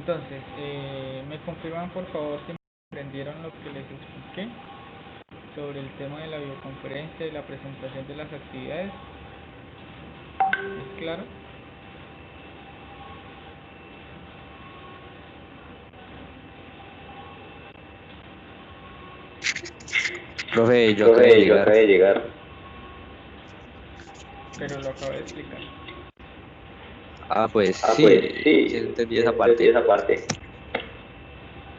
Entonces, ¿me confirman por favor si comprendieron lo que les expliqué sobre el tema de la videoconferencia y la presentación de las actividades? ¿Es claro? Profe, yo acabé de Profe, yo llegar. acabé de llegar. Pero lo acabo de explicar. Ah, pues Ah, sí, pues sí sí, entendí sí esa entendí parte. esa parte.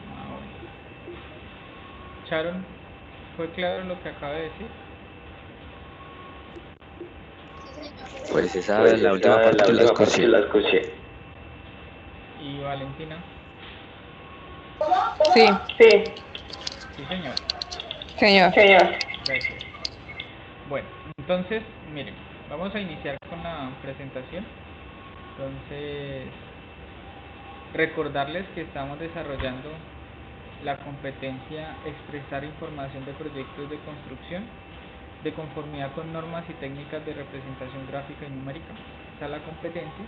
Ah, bueno. Sharon, ¿fue claro lo que acabo de decir? Pues esa, Pues la última esa, parte la yo la última parte yo escuché. la escuché. ¿Y Valentina? Sí, Sí, Sí, señor. señor. señor. Gracias. Bueno, entonces, miren, vamos a iniciar con la presentación. Entonces, recordarles que estamos desarrollando la competencia expresar información de proyectos de construcción de conformidad con normas y técnicas de representación gráfica y numérica. Esa es la competencia.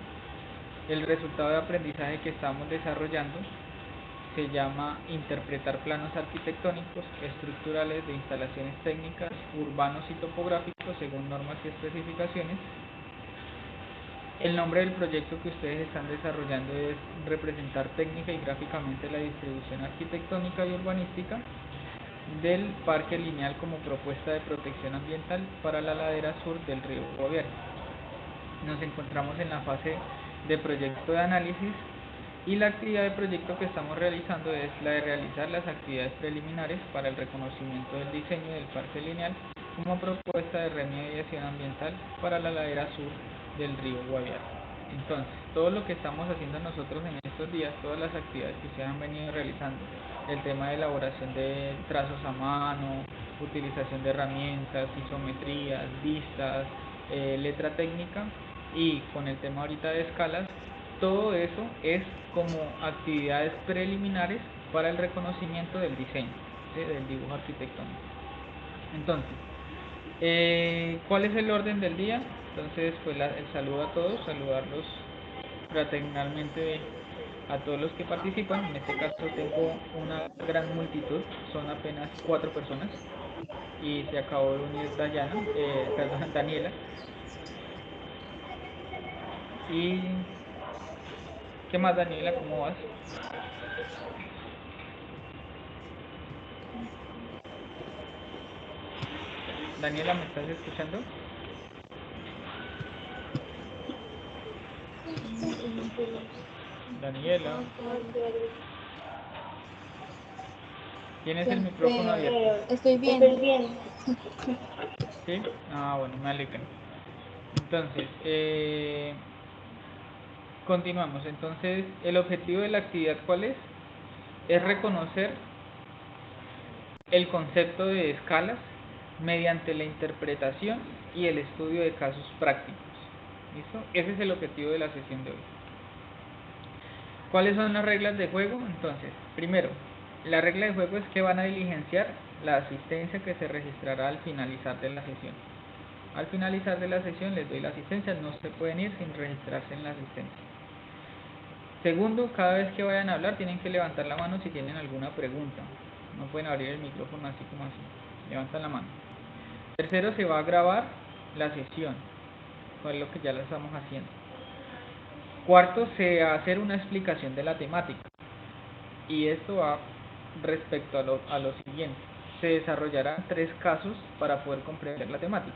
El resultado de aprendizaje que estamos desarrollando se llama interpretar planos arquitectónicos, estructurales de instalaciones técnicas, urbanos y topográficos según normas y especificaciones. El nombre del proyecto que ustedes están desarrollando es representar técnica y gráficamente la distribución arquitectónica y urbanística del parque lineal como propuesta de protección ambiental para la ladera sur del río Guaviare. Nos encontramos en la fase de proyecto de análisis y la actividad de proyecto que estamos realizando es la de realizar las actividades preliminares para el reconocimiento del diseño del parque lineal como propuesta de remediación ambiental para la ladera sur del río Guaviare. Entonces, todo lo que estamos haciendo nosotros en estos días, todas las actividades que ustedes han venido realizando, el tema de elaboración de trazos a mano, utilización de herramientas, isometrías, vistas, letra técnica y con el tema ahorita de escalas, todo eso es como actividades preliminares para el reconocimiento del diseño, ¿sí? Del dibujo arquitectónico. Entonces, ¿cuál es el orden del día? Entonces, pues el saludo a todos, saludarlos fraternalmente a todos los que participan. En este caso tengo una gran multitud, son apenas 4 personas y se acabó de unir Daniela. ¿Y qué más, Daniela? ¿Cómo vas? Daniela, ¿me estás escuchando? Daniela, ¿tienes el micrófono abierto? Estoy bien. Estoy bien. ¿Sí? Ah, bueno, me alegra. Entonces, continuamos. Entonces, el objetivo de la actividad, ¿cuál es? Es reconocer el concepto de escalas mediante la interpretación y el estudio de casos prácticos. ¿Listo? Ese es el objetivo de la sesión de hoy. ¿Cuáles son las reglas de juego? Entonces, primero, la regla de juego es que van a diligenciar la asistencia que se registrará al finalizar de la sesión. Al finalizar de la sesión les doy la asistencia, no se pueden ir sin registrarse en la asistencia. Segundo, cada vez que vayan a hablar tienen que levantar la mano si tienen alguna pregunta. No pueden abrir el micrófono así como así. Levantan la mano. Tercero, se va a grabar la sesión, con lo que ya la estamos haciendo. Cuarto, se va a hacer una explicación de la temática. Y esto va respecto a lo siguiente. Se desarrollarán 3 casos para poder comprender la temática.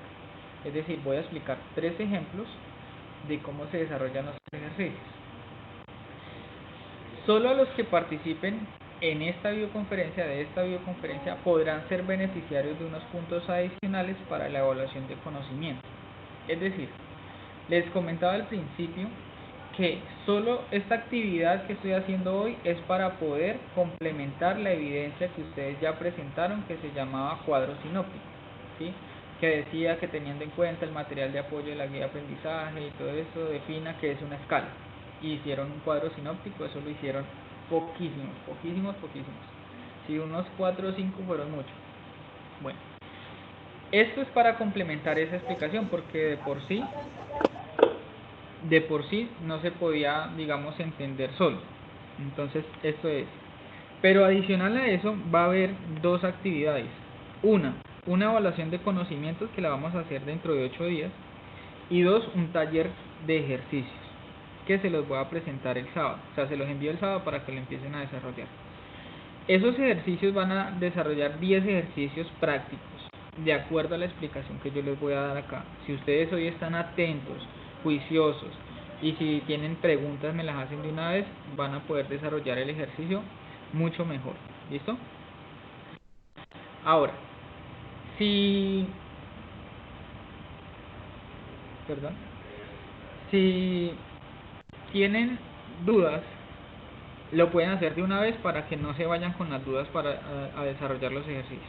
Es decir, voy a explicar 3 ejemplos de cómo se desarrollan los ejercicios. Solo los que participen en esta videoconferencia podrán ser beneficiarios de unos puntos adicionales para la evaluación de conocimiento. Es decir, les comentaba al principio que solo esta actividad que estoy haciendo hoy es para poder complementar la evidencia que ustedes ya presentaron, que se llamaba cuadro sinóptico, ¿sí? Que decía que teniendo en cuenta el material de apoyo de la guía de aprendizaje y todo eso, defina que es una escala. Y hicieron un cuadro sinóptico, eso lo hicieron poquísimos. Si unos 4 o 5 fueron muchos. Bueno, esto es para complementar esa explicación, porque de por sí no se podía, digamos, entender solo. Entonces, esto es. Pero adicional a eso, va a haber dos actividades. Una evaluación de conocimientos que la vamos a hacer dentro de 8 días. Y dos, un taller de ejercicios que se los voy a presentar el sábado. O sea, se los envío el sábado para que lo empiecen a desarrollar. Esos ejercicios van a desarrollar 10 ejercicios prácticos de acuerdo a la explicación que yo les voy a dar acá. Si ustedes hoy están atentos, juiciosos, y si tienen preguntas me las hacen de una vez, van a poder desarrollar el ejercicio mucho mejor. ¿Listo? Ahora, si... Perdón. Si tienen dudas, lo pueden hacer de una vez para que no se vayan con las dudas para a desarrollar los ejercicios.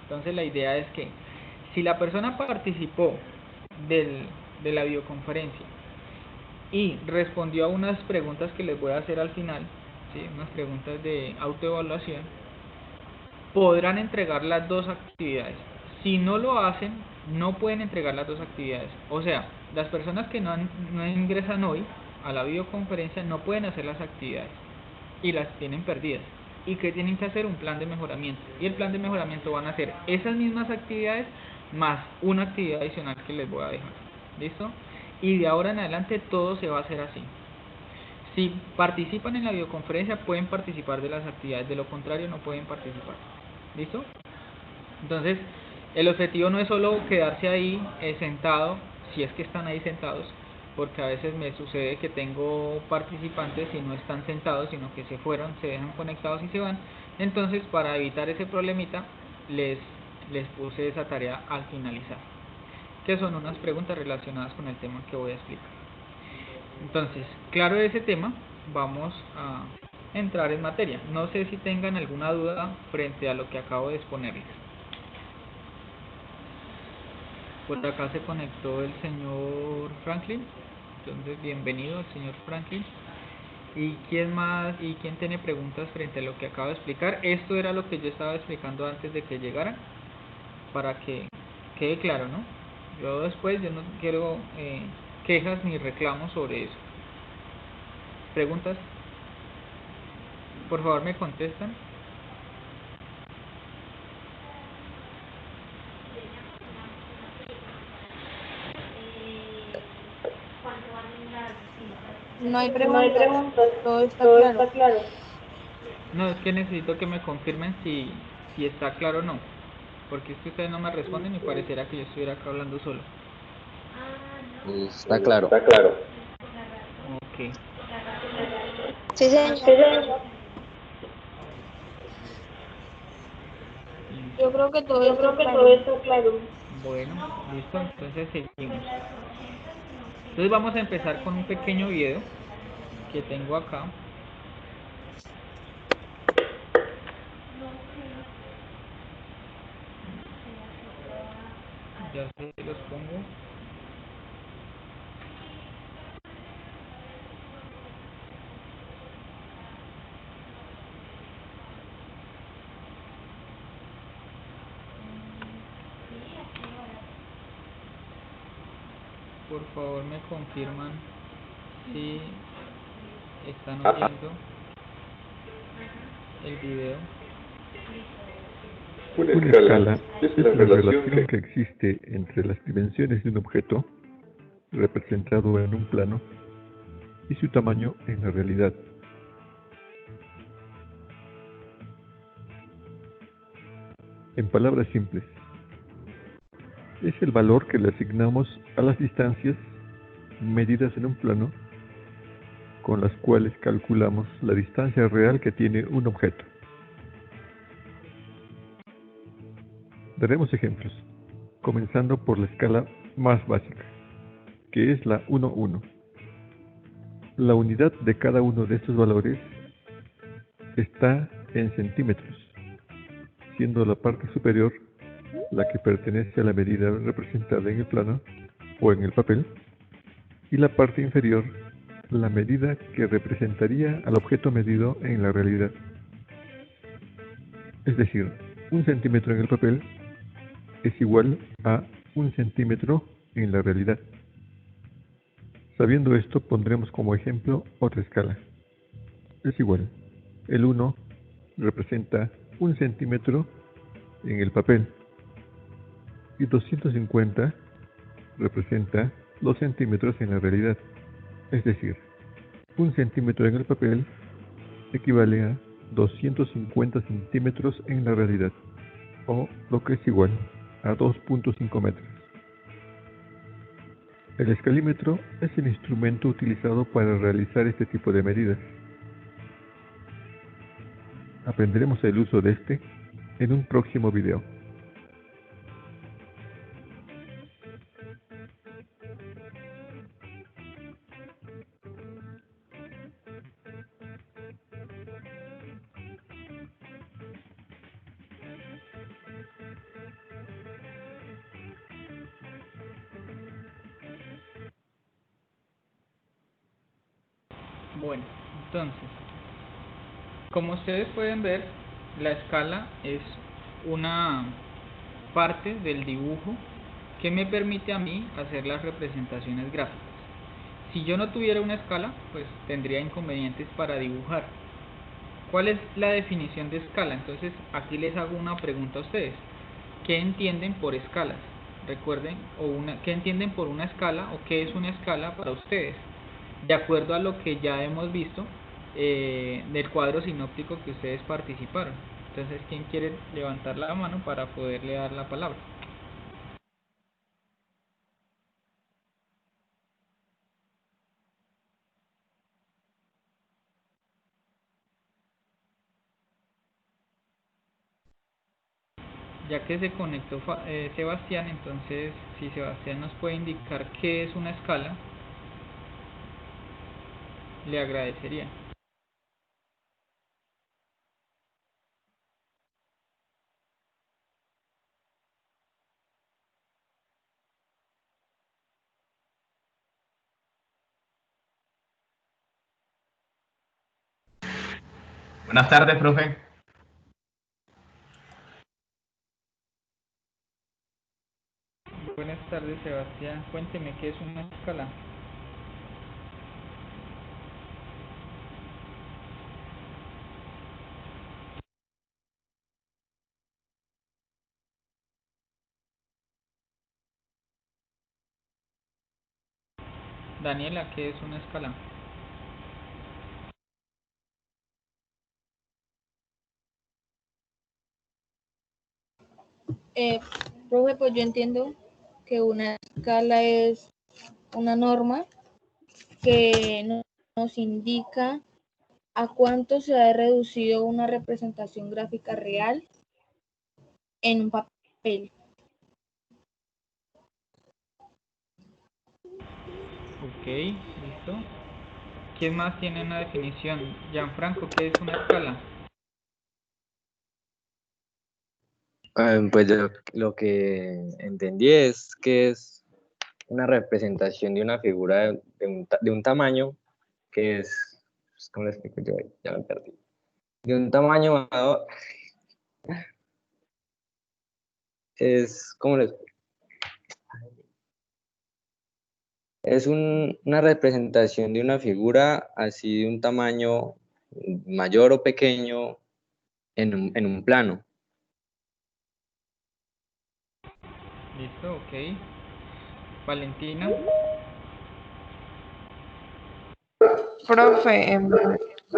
Entonces la idea es que si la persona participó de la videoconferencia y respondió a unas preguntas que les voy a hacer al final, ¿sí? Unas preguntas de autoevaluación, podrán entregar las dos actividades. Si no lo hacen, no pueden entregar las dos actividades. O sea, las personas que no ingresan hoy a la videoconferencia no pueden hacer las actividades y las tienen perdidas. ¿Y qué tienen que hacer? Un plan de mejoramiento. Y el plan de mejoramiento van a ser esas mismas actividades más una actividad adicional que les voy a dejar. ¿Listo? Y de ahora en adelante todo se va a hacer así. Si participan en la videoconferencia pueden participar de las actividades, de lo contrario no pueden participar. ¿Listo? Entonces, el objetivo no es solo quedarse ahí sentado, si es que están ahí sentados, porque a veces me sucede que tengo participantes y no están sentados, sino que se fueron, se dejan conectados y se van. Entonces, para evitar ese problemita, les puse esa tarea al finalizar, que son unas preguntas relacionadas con el tema que voy a explicar. Entonces, claro de ese tema, vamos a entrar en materia. No sé si tengan alguna duda frente a lo que acabo de exponerles. Por acá se conectó el señor Franklin, entonces bienvenido al señor Franklin. ¿Y quién más? ¿Y quién tiene preguntas frente a lo que acabo de explicar? Esto era lo que yo estaba explicando antes de que llegaran, para que quede claro, ¿no? Yo después, yo no quiero quejas ni reclamos sobre eso. ¿Preguntas? Por favor me contestan. No hay No hay preguntas. preguntas, Todo está todo claro. está claro. No, es que necesito que me confirmen si está claro o no, porque es que ustedes no me responden y pareciera que yo estuviera acá hablando solo. Está claro. Está claro. Ok. Sí, señor. Sí, señor. Yo creo que todo Yo está creo que claro. todo está claro. Bueno, listo, entonces seguimos. Entonces vamos a empezar con un pequeño video que tengo acá. Ya se los pongo. Por favor me confirman si están oyendo el video. Una Una escala escala es es la la relación relación que existe entre las dimensiones de un objeto, representado en un plano, y su tamaño en la realidad. En palabras simples, es el valor que le asignamos a las distancias medidas en un plano, con las cuales calculamos la distancia real que tiene un objeto. Daremos ejemplos, comenzando por la escala más básica, que es la 1:1. La unidad de cada uno de estos valores está en centímetros, siendo la parte superior la que pertenece a la medida representada en el plano o en el papel, y la parte inferior la medida que representaría al objeto medido en la realidad. Es decir, 1 centímetro en el papel es igual a 1 centímetro en la realidad. Sabiendo esto, pondremos como ejemplo otra escala, es igual. El 1 representa 1 centímetro en el papel y 250 representa 2 centímetros en la realidad. Es decir, 1 centímetro en el papel equivale a 250 centímetros en la realidad, o lo que es igual a 2.5 metros. El escalímetro es el instrumento utilizado para realizar este tipo de medidas. Aprenderemos el uso de este en un próximo video. Bueno, entonces, como ustedes pueden ver, la escala es una parte del dibujo que me permite a mí hacer las representaciones gráficas. Si yo no tuviera una escala, pues tendría inconvenientes para dibujar. ¿Cuál es la definición de escala? Entonces, aquí les hago una pregunta a ustedes. ¿Qué entienden por escalas? Recuerden, ¿qué entienden por una escala o qué es una escala para ustedes? De acuerdo a lo que ya hemos visto del cuadro sinóptico que ustedes participaron. Entonces, ¿quién quiere levantar la mano para poderle dar la palabra? Ya que se conectó Sebastián, entonces si Sebastián nos puede indicar qué es una escala, le agradecería. Buenas tardes, profe. Buenas tardes, Sebastián. Cuénteme qué es una escala. Daniela, ¿qué es una escala? Eh, Profe, pues yo entiendo que una escala es una norma que nos indica a cuánto se ha reducido una representación gráfica real en un papel. Ok, listo. ¿Quién más tiene una definición? Gianfranco, ¿qué es una escala? Pues lo que entendí es que es una representación de una figura de un tamaño que es, ¿cómo le explico yo? Ya me perdí. De un tamaño, es, ¿cómo le explico? Es una representación de una figura así de un tamaño mayor o pequeño en un plano. Listo, ok. Valentina. Profe,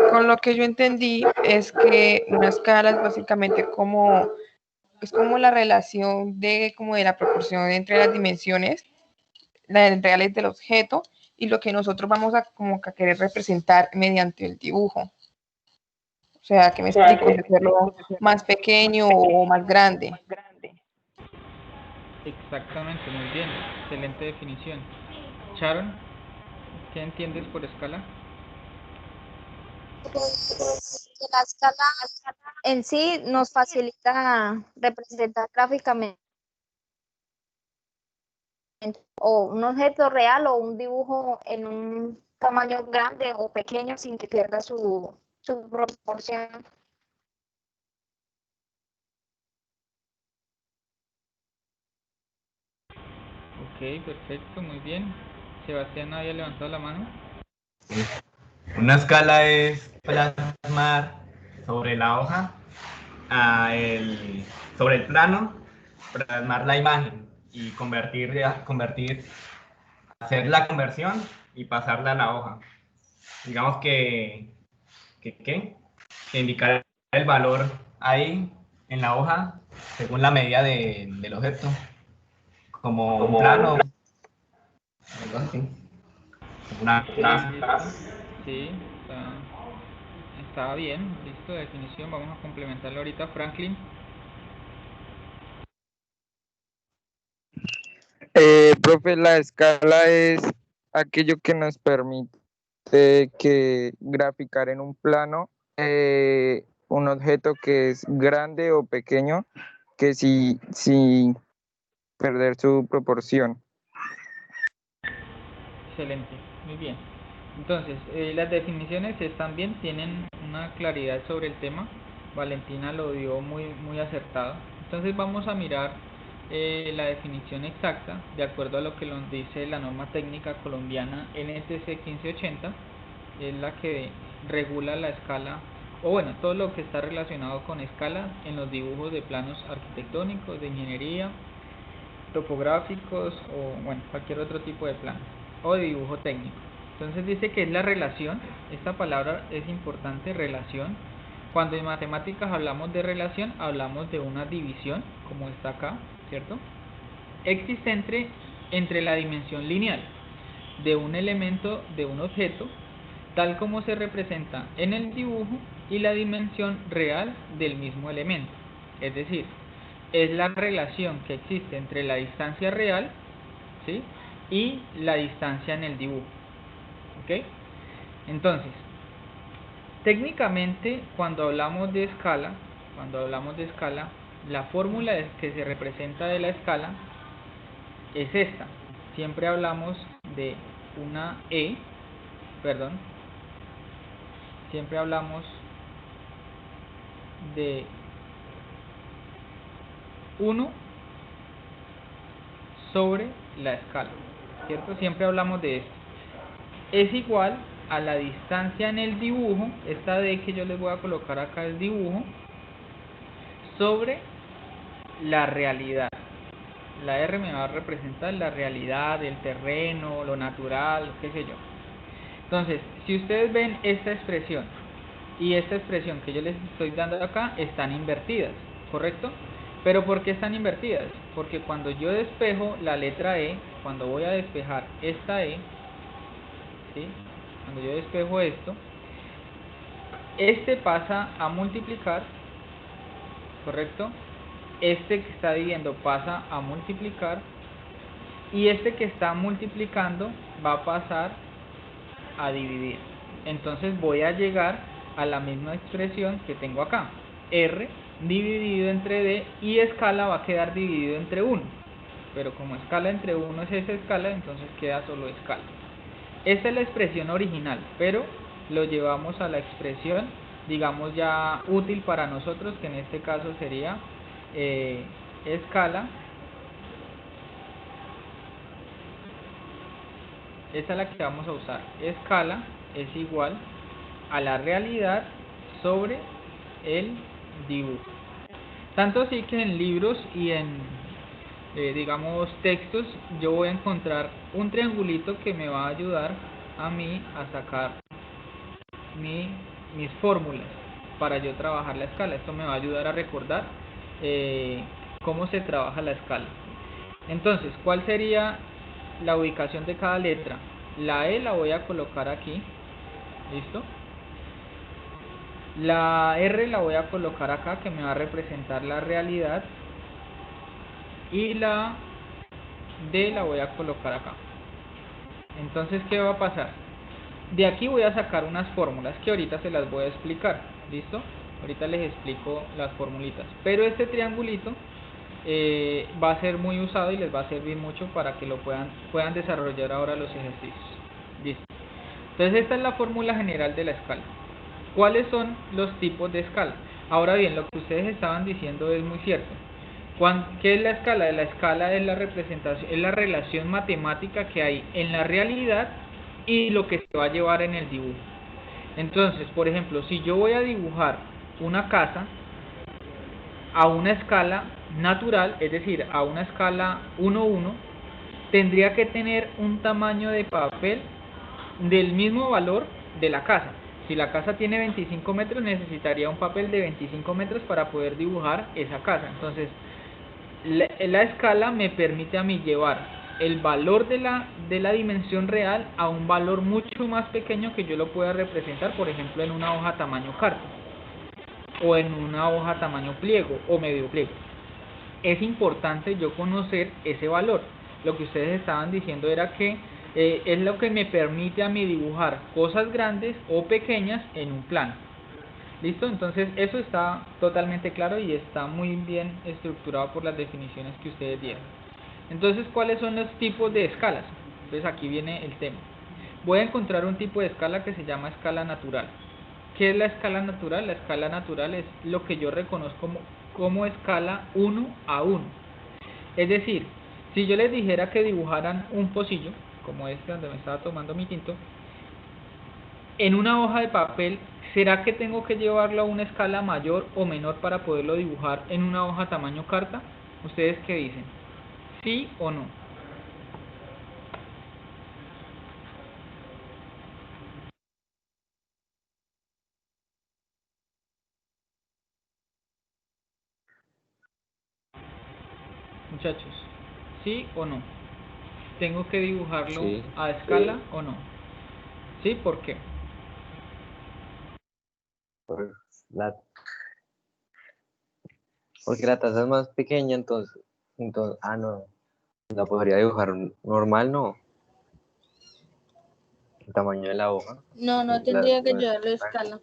con lo que yo entendí es que una escala es básicamente es como la relación como de la proporción entre las dimensiones, las reales del objeto y lo que nosotros vamos a como que a querer representar mediante el dibujo. O sea, que me explico, de hacerlo más pequeño o más grande. Exactamente, muy bien. Excelente definición. Sharon, ¿qué entiendes por escala? Pues que la escala en sí nos facilita representar gráficamente o un objeto real o un dibujo en un tamaño grande o pequeño sin que pierda su proporción. Ok, perfecto, muy bien. Sebastián había levantado la mano. Una escala es plasmar sobre la hoja, sobre el plano, plasmar la imagen y hacer la conversión y pasarla a la hoja. Digamos que indicar el valor ahí en la hoja según la medida del objeto, como un plano, algo así. Ok, listo. Sí, está bien, listo, definición. Vamos a complementarlo ahorita, Franklin. Profe, la escala es aquello que nos permite que graficar en un plano un objeto que es grande o pequeño, que sin perder su proporción. Excelente, muy bien. Entonces, las definiciones están bien, tienen una claridad sobre el tema. Valentina lo dio muy acertado. Entonces vamos a mirar la definición exacta de acuerdo a lo que nos dice la norma técnica colombiana NTC 1580, es la que regula la escala, o bueno, todo lo que está relacionado con escala en los dibujos de planos arquitectónicos, de ingeniería, topográficos o bueno, cualquier otro tipo de plano o de dibujo técnico. Entonces dice que es la relación, esta palabra es importante, relación. Cuando en matemáticas hablamos de relación, hablamos de una división, como está acá, ¿cierto? Existente entre la dimensión lineal de un elemento de un objeto, tal como se representa en el dibujo, y la dimensión real del mismo elemento. Es decir, es la relación que existe entre la distancia real, ¿sí?, y la distancia en el dibujo. ¿Ok? Entonces, técnicamente, cuando hablamos de escala, la fórmula que se representa de la escala es esta. Siempre hablamos de una siempre hablamos de 1 sobre la escala, ¿cierto? Siempre hablamos de esto. Es igual a la distancia en el dibujo, esta D que yo les voy a colocar acá es dibujo, sobre la realidad. La R me va a representar la realidad, el terreno, lo natural, qué sé yo. Entonces, si ustedes ven esta expresión y esta expresión que yo les estoy dando acá, están invertidas, ¿correcto? ¿Pero por qué están invertidas? Porque cuando yo despejo la letra E, cuando voy a despejar esta E, ¿sí?, cuando yo despejo esto, este pasa a multiplicar, ¿correcto? Este que está dividiendo pasa a multiplicar, y este que está multiplicando va a pasar a dividir. Entonces voy a llegar a la misma expresión que tengo acá, R dividido entre D, y escala va a quedar dividido entre 1, pero como escala entre 1 es esa escala, entonces queda solo escala. Esta es la expresión original, pero lo llevamos a la expresión, digamos, ya útil para nosotros, que en este caso sería escala. Esta es la que vamos a usar. Escala es igual a la realidad sobre el dibujo. Tanto así que en libros y en, digamos, textos, yo voy a encontrar un triangulito que me va a ayudar a mí a sacar mis fórmulas para yo trabajar la escala. Esto me va a ayudar a recordar cómo se trabaja la escala. Entonces, ¿cuál sería la ubicación de cada letra? La E la voy a colocar aquí, ¿listo? La R la voy a colocar acá, que me va a representar la realidad, y la D la voy a colocar acá. Entonces, ¿qué va a pasar? De aquí voy a sacar unas fórmulas que ahorita se las voy a explicar, ¿listo? Ahorita les explico las formulitas, pero este triangulito va a ser muy usado y les va a servir mucho para que lo puedan desarrollar ahora los ejercicios. Listo. Entonces esta es la fórmula general de la escala. ¿Cuáles son los tipos de escala? Ahora bien, lo que ustedes estaban diciendo es muy cierto. ¿Qué es la escala? La escala es la representación, es la relación matemática que hay en la realidad y lo que se va a llevar en el dibujo. Entonces, por ejemplo, si yo voy a dibujar una casa a una escala natural, es decir, a una escala 1:1, tendría que tener un tamaño de papel del mismo valor de la casa. Si la casa tiene 25 metros, necesitaría un papel de 25 metros para poder dibujar esa casa. Entonces, la escala me permite a mí llevar el valor de la dimensión real a un valor mucho más pequeño que yo lo pueda representar, por ejemplo, en una hoja tamaño carta, o en una hoja tamaño pliego o medio pliego. Es importante yo conocer ese valor. Lo que ustedes estaban diciendo era que es lo que me permite a mí dibujar cosas grandes o pequeñas en un plano. ¿Listo? Entonces eso está totalmente claro y está muy bien estructurado por las definiciones que ustedes dieron. Entonces, ¿cuáles son los tipos de escalas? Entonces aquí viene el tema. Voy a encontrar un tipo de escala que se llama escala natural. ¿Qué es la escala natural? La escala natural es lo que yo reconozco como escala 1:1. Es decir, si yo les dijera que dibujaran un pocillo, como este donde me estaba tomando mi tinto, en una hoja de papel, ¿será que tengo que llevarlo a una escala mayor o menor para poderlo dibujar en una hoja tamaño carta? ¿Ustedes qué dicen? ¿Sí o no? Muchachos, ¿sí o no? ¿Tengo que dibujarlo Sí, a escala o no? ¿Sí? ¿Por qué? pues, la, porque la taza es más pequeña, entonces, no, la podría dibujar normal, no, el tamaño de la hoja. No, no La, tendría que no es llevarlo a tan- escala.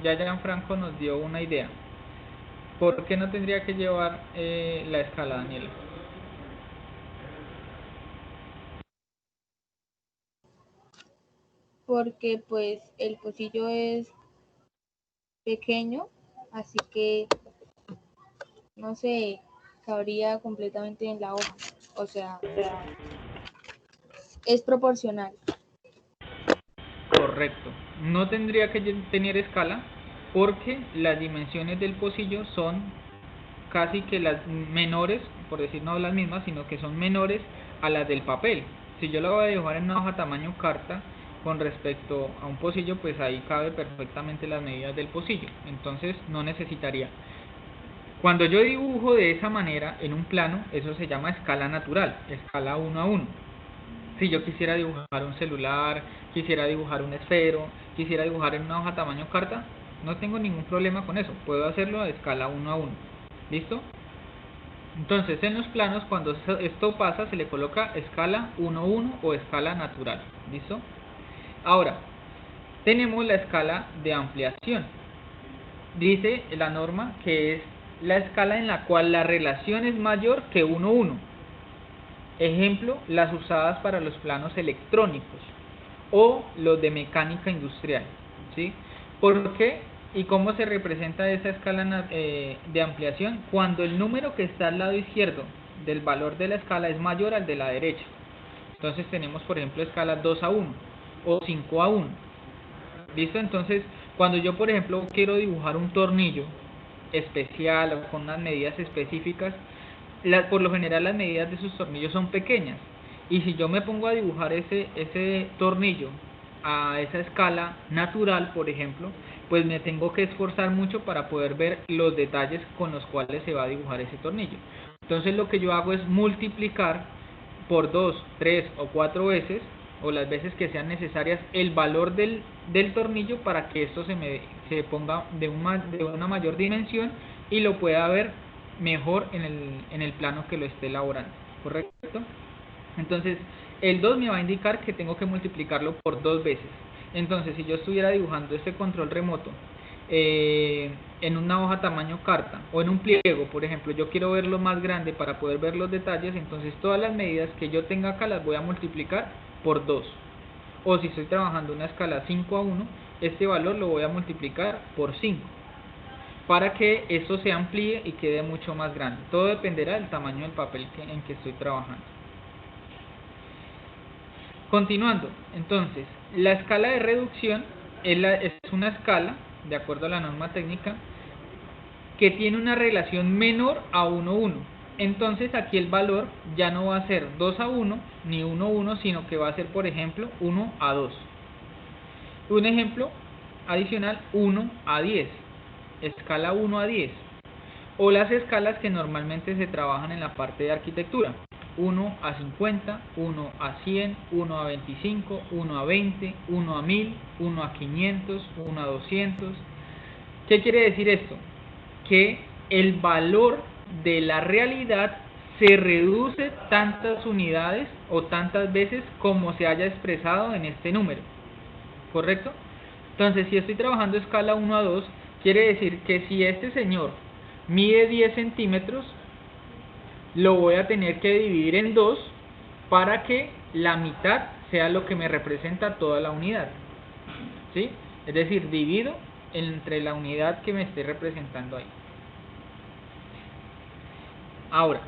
Ya Gianfranco nos dio una idea. ¿Por qué no tendría que llevar la escala, Daniela? Porque pues el pocillo es pequeño, así que no se cabría completamente en la hoja. O sea, es proporcional. Correcto. No tendría que tener escala porque las dimensiones del pocillo son casi que las menores, por decir no las mismas, sino que son menores a las del papel. Si yo lo voy a dibujar en una hoja tamaño carta con respecto a un pocillo, pues ahí cabe perfectamente las medidas del pocillo. Entonces no necesitaría. Cuando yo dibujo de esa manera en un plano, eso se llama escala natural, escala 1:1. Si yo quisiera dibujar un celular, quisiera dibujar un esfero, quisiera dibujar en una hoja tamaño carta, no tengo ningún problema con eso. Puedo hacerlo a escala 1:1. ¿Listo? Entonces, en los planos, cuando esto pasa, se le coloca escala 1:1 o escala natural. ¿Listo? Ahora, tenemos la escala de ampliación. Dice la norma que es la escala en la cual la relación es mayor que 1:1. Ejemplo, las usadas para los planos electrónicos o los de mecánica industrial. ¿Sí? ¿Por qué y cómo se representa esa escala de ampliación? Cuando el número que está al lado izquierdo del valor de la escala es mayor al de la derecha. Entonces tenemos, por ejemplo, escalas 2:1 o 5:1. ¿Listo? Entonces, cuando yo, por ejemplo, quiero dibujar un tornillo especial o con unas medidas específicas, por lo general las medidas de esos tornillos son pequeñas. Y si yo me pongo a dibujar ese tornillo a esa escala natural, por ejemplo, pues me tengo que esforzar mucho para poder ver los detalles con los cuales se va a dibujar ese tornillo. Entonces lo que yo hago es multiplicar por 2, 3 o 4 veces, o las veces que sean necesarias, el valor del tornillo para que esto se ponga de una mayor dimensión y lo pueda ver mejor en el plano que lo esté elaborando. ¿Correcto? Entonces, el 2 me va a indicar que tengo que multiplicarlo por 2 veces. Entonces, si yo estuviera dibujando este control remoto en una hoja tamaño carta o en un pliego, por ejemplo, yo quiero verlo más grande para poder ver los detalles, entonces todas las medidas que yo tenga acá las voy a multiplicar por 2. O si estoy trabajando una escala 5:1, este valor lo voy a multiplicar por 5. para que esto se amplíe y quede mucho más grande. Todo dependerá del tamaño del papel en que estoy trabajando. Continuando, entonces, la escala de reducción es una escala, de acuerdo a la norma técnica, que tiene una relación menor a 1:1. Entonces aquí el valor ya no va a ser 2:1 ni 1:1, sino que va a ser, por ejemplo, 1:2. Un ejemplo adicional, 1:10, escala 1:10, o las escalas que normalmente se trabajan en la parte de arquitectura: 1:50, 1:100, 1:25, 1:20, 1:1000, 1:500, 1:200. ¿Qué quiere decir esto? Que el valor de la realidad se reduce tantas unidades o tantas veces como se haya expresado en este número, ¿correcto? Entonces, si estoy trabajando escala 1:2, quiere decir que si este señor mide 10 centímetros, lo voy a tener que dividir en 2 para que la mitad sea lo que me representa toda la unidad, ¿sí? Es decir, divido entre la unidad que me esté representando ahí. Ahora,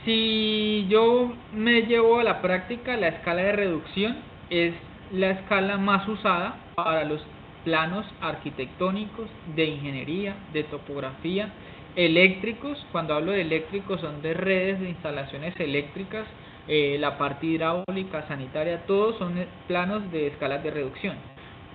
si yo me llevo a la práctica, la escala de reducción es la escala más usada para los planos arquitectónicos, de ingeniería, de topografía, eléctricos. Cuando hablo de eléctricos son de redes de instalaciones eléctricas, la parte hidráulica, sanitaria, todos son planos de escalas de reducción.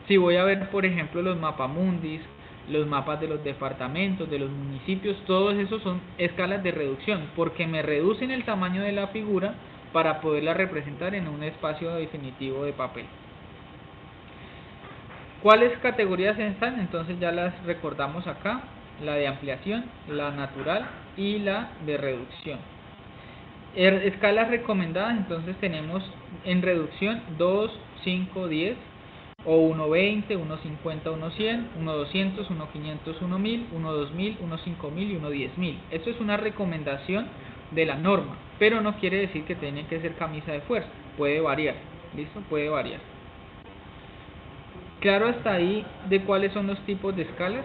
Si voy a ver, por ejemplo, los mapamundis, los mapas de los departamentos, de los municipios, todos esos son escalas de reducción, porque me reducen el tamaño de la figura para poderla representar en un espacio definitivo de papel. ¿Cuáles categorías están? Entonces ya las recordamos acá: la de ampliación, la natural y la de reducción. Escalas recomendadas, entonces tenemos en reducción 2, 5, 10, o 1:20, 1:50, 1:100, 1:200, 1:500, 1:1000, 1:2000, 1:5000 y 1:10000. Esto es una recomendación de la norma, pero no quiere decir que tiene que ser camisa de fuerza, puede variar, ¿listo? Puede variar. ¿Claro hasta ahí de cuáles son los tipos de escalas?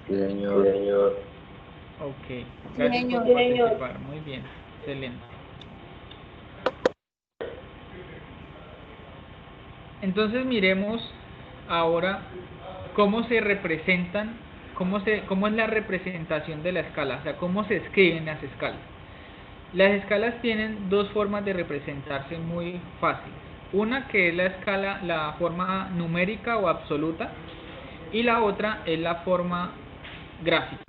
Señor. Ok, gracias por Señor. participar, muy bien, excelente. Entonces miremos ahora cómo se representan, cómo es la representación de la escala, o sea, cómo se escriben las escalas. Las escalas tienen dos formas de representarse muy fáciles. Una que es la escala, la forma numérica o absoluta, y la otra es la forma gráfica.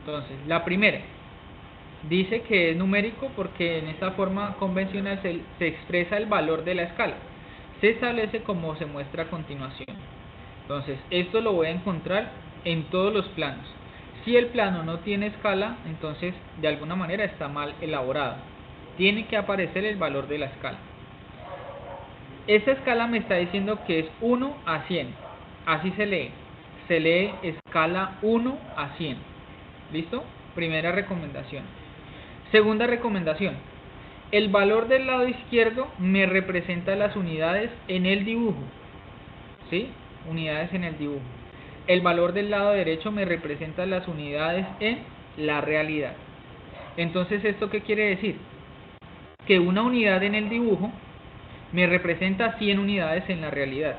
Entonces, la primera dice que es numérico porque en esta forma convencional se expresa el valor de la escala. Se establece como se muestra a continuación. Entonces, esto lo voy a encontrar en todos los planos. Si el plano no tiene escala, entonces de alguna manera está mal elaborado. Tiene que aparecer el valor de la escala. Esta escala me está diciendo que es 1:100. Así se lee. Se lee escala 1:100. ¿Listo? Primera recomendación. Segunda recomendación. El valor del lado izquierdo me representa las unidades en el dibujo. ¿Sí? Unidades en el dibujo. El valor del lado derecho me representa las unidades en la realidad. Entonces, ¿esto qué quiere decir? Que una unidad en el dibujo me representa 100 unidades en la realidad.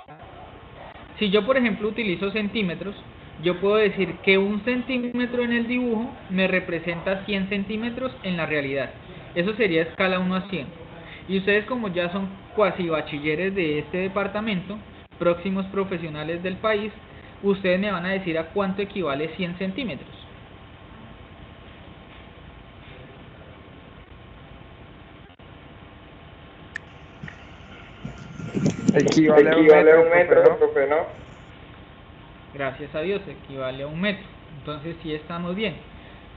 Si yo, por ejemplo, utilizo centímetros, yo puedo decir que 1 centímetro en el dibujo me representa 100 centímetros en la realidad. Eso sería escala 1:100. Y ustedes, como ya son cuasi bachilleres de este departamento, próximos profesionales del país, ustedes me van a decir a cuánto equivale 100 centímetros. Equivale a un metro, profe, ¿no? Gracias a Dios, equivale a 1 metro. Entonces sí estamos bien.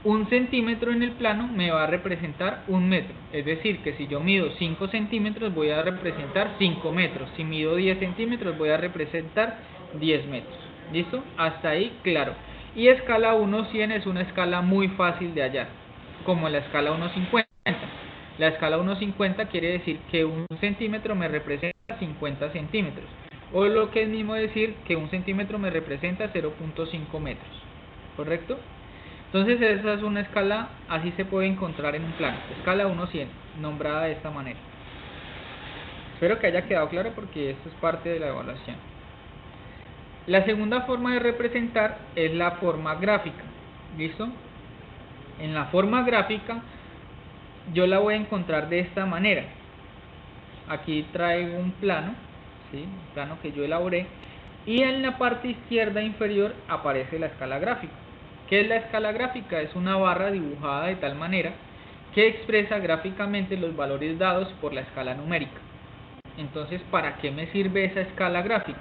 1 centímetro en el plano me va a representar 1 metro. Es decir, que si yo mido 5 centímetros voy a representar 5 metros. Si mido 10 centímetros voy a representar 10 metros. ¿Listo? Hasta ahí, claro. Y escala 1:100 es una escala muy fácil de hallar, como la escala 1:50. La escala 1,50 quiere decir que 1 centímetro me representa 50 centímetros. O lo que es mismo decir que 1 centímetro me representa 0,5 metros. ¿Correcto? Entonces esa es una escala, así se puede encontrar en un plano. Escala 1:100, nombrada de esta manera. Espero que haya quedado claro porque esto es parte de la evaluación. La segunda forma de representar es la forma gráfica. ¿Listo? En la forma gráfica yo la voy a encontrar de esta manera. Aquí traigo un plano, ¿sí? Un plano que yo elaboré, y en la parte izquierda inferior aparece la escala gráfica. ¿Qué es la escala gráfica? Es una barra dibujada de tal manera que expresa gráficamente los valores dados por la escala numérica. Entonces, ¿para qué me sirve esa escala gráfica?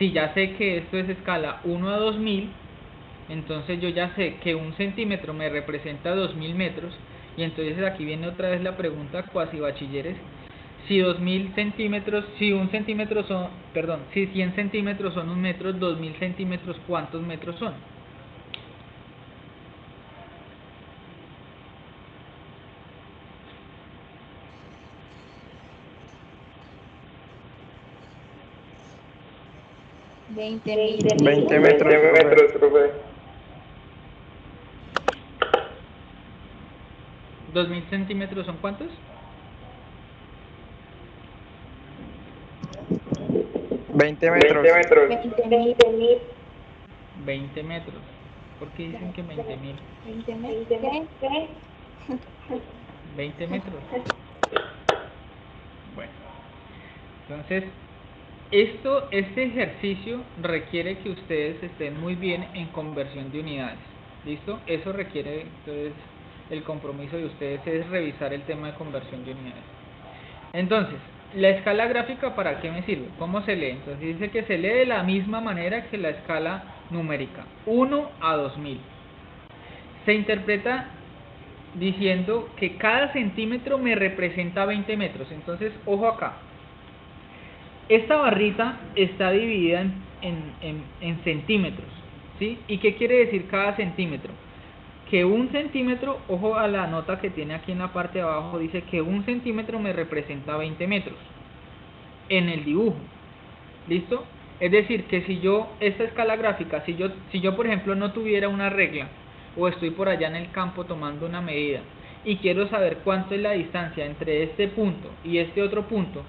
Si ya sé que esto es escala 1 a 2000, entonces yo ya sé que 1 centímetro me representa 2000 metros, y entonces aquí viene otra vez la pregunta cuasi bachilleres: si 2000 centímetros, si 1 centímetro son, perdón, si 100 centímetros son 1 metro, 2000 centímetros, ¿cuántos metros son? Veinte 20 metros, profe. 2000 centímetros son ¿cuántos? 20 metros. 20 metros. ¿Por qué dicen que 20.000? 20 metros. Bueno, entonces este ejercicio requiere que ustedes estén muy bien en conversión de unidades. ¿Listo? Eso requiere, entonces, el compromiso de ustedes es revisar el tema de conversión de unidades. Entonces, la escala gráfica, ¿para qué me sirve? ¿Cómo se lee? Entonces dice que se lee de la misma manera que la escala numérica, 1 a 2000. Se interpreta diciendo que cada centímetro me representa 20 metros. Entonces, ojo acá. Esta barrita está dividida en centímetros, ¿sí? ¿Y qué quiere decir cada centímetro? Que 1 centímetro, ojo a la nota que tiene aquí en la parte de abajo, dice que 1 centímetro me representa 20 metros en el dibujo. ¿Listo? Es decir, que si yo, esta escala gráfica, si yo por ejemplo no tuviera una regla, o estoy por allá en el campo tomando una medida, y quiero saber cuánto es la distancia entre este punto y este otro punto,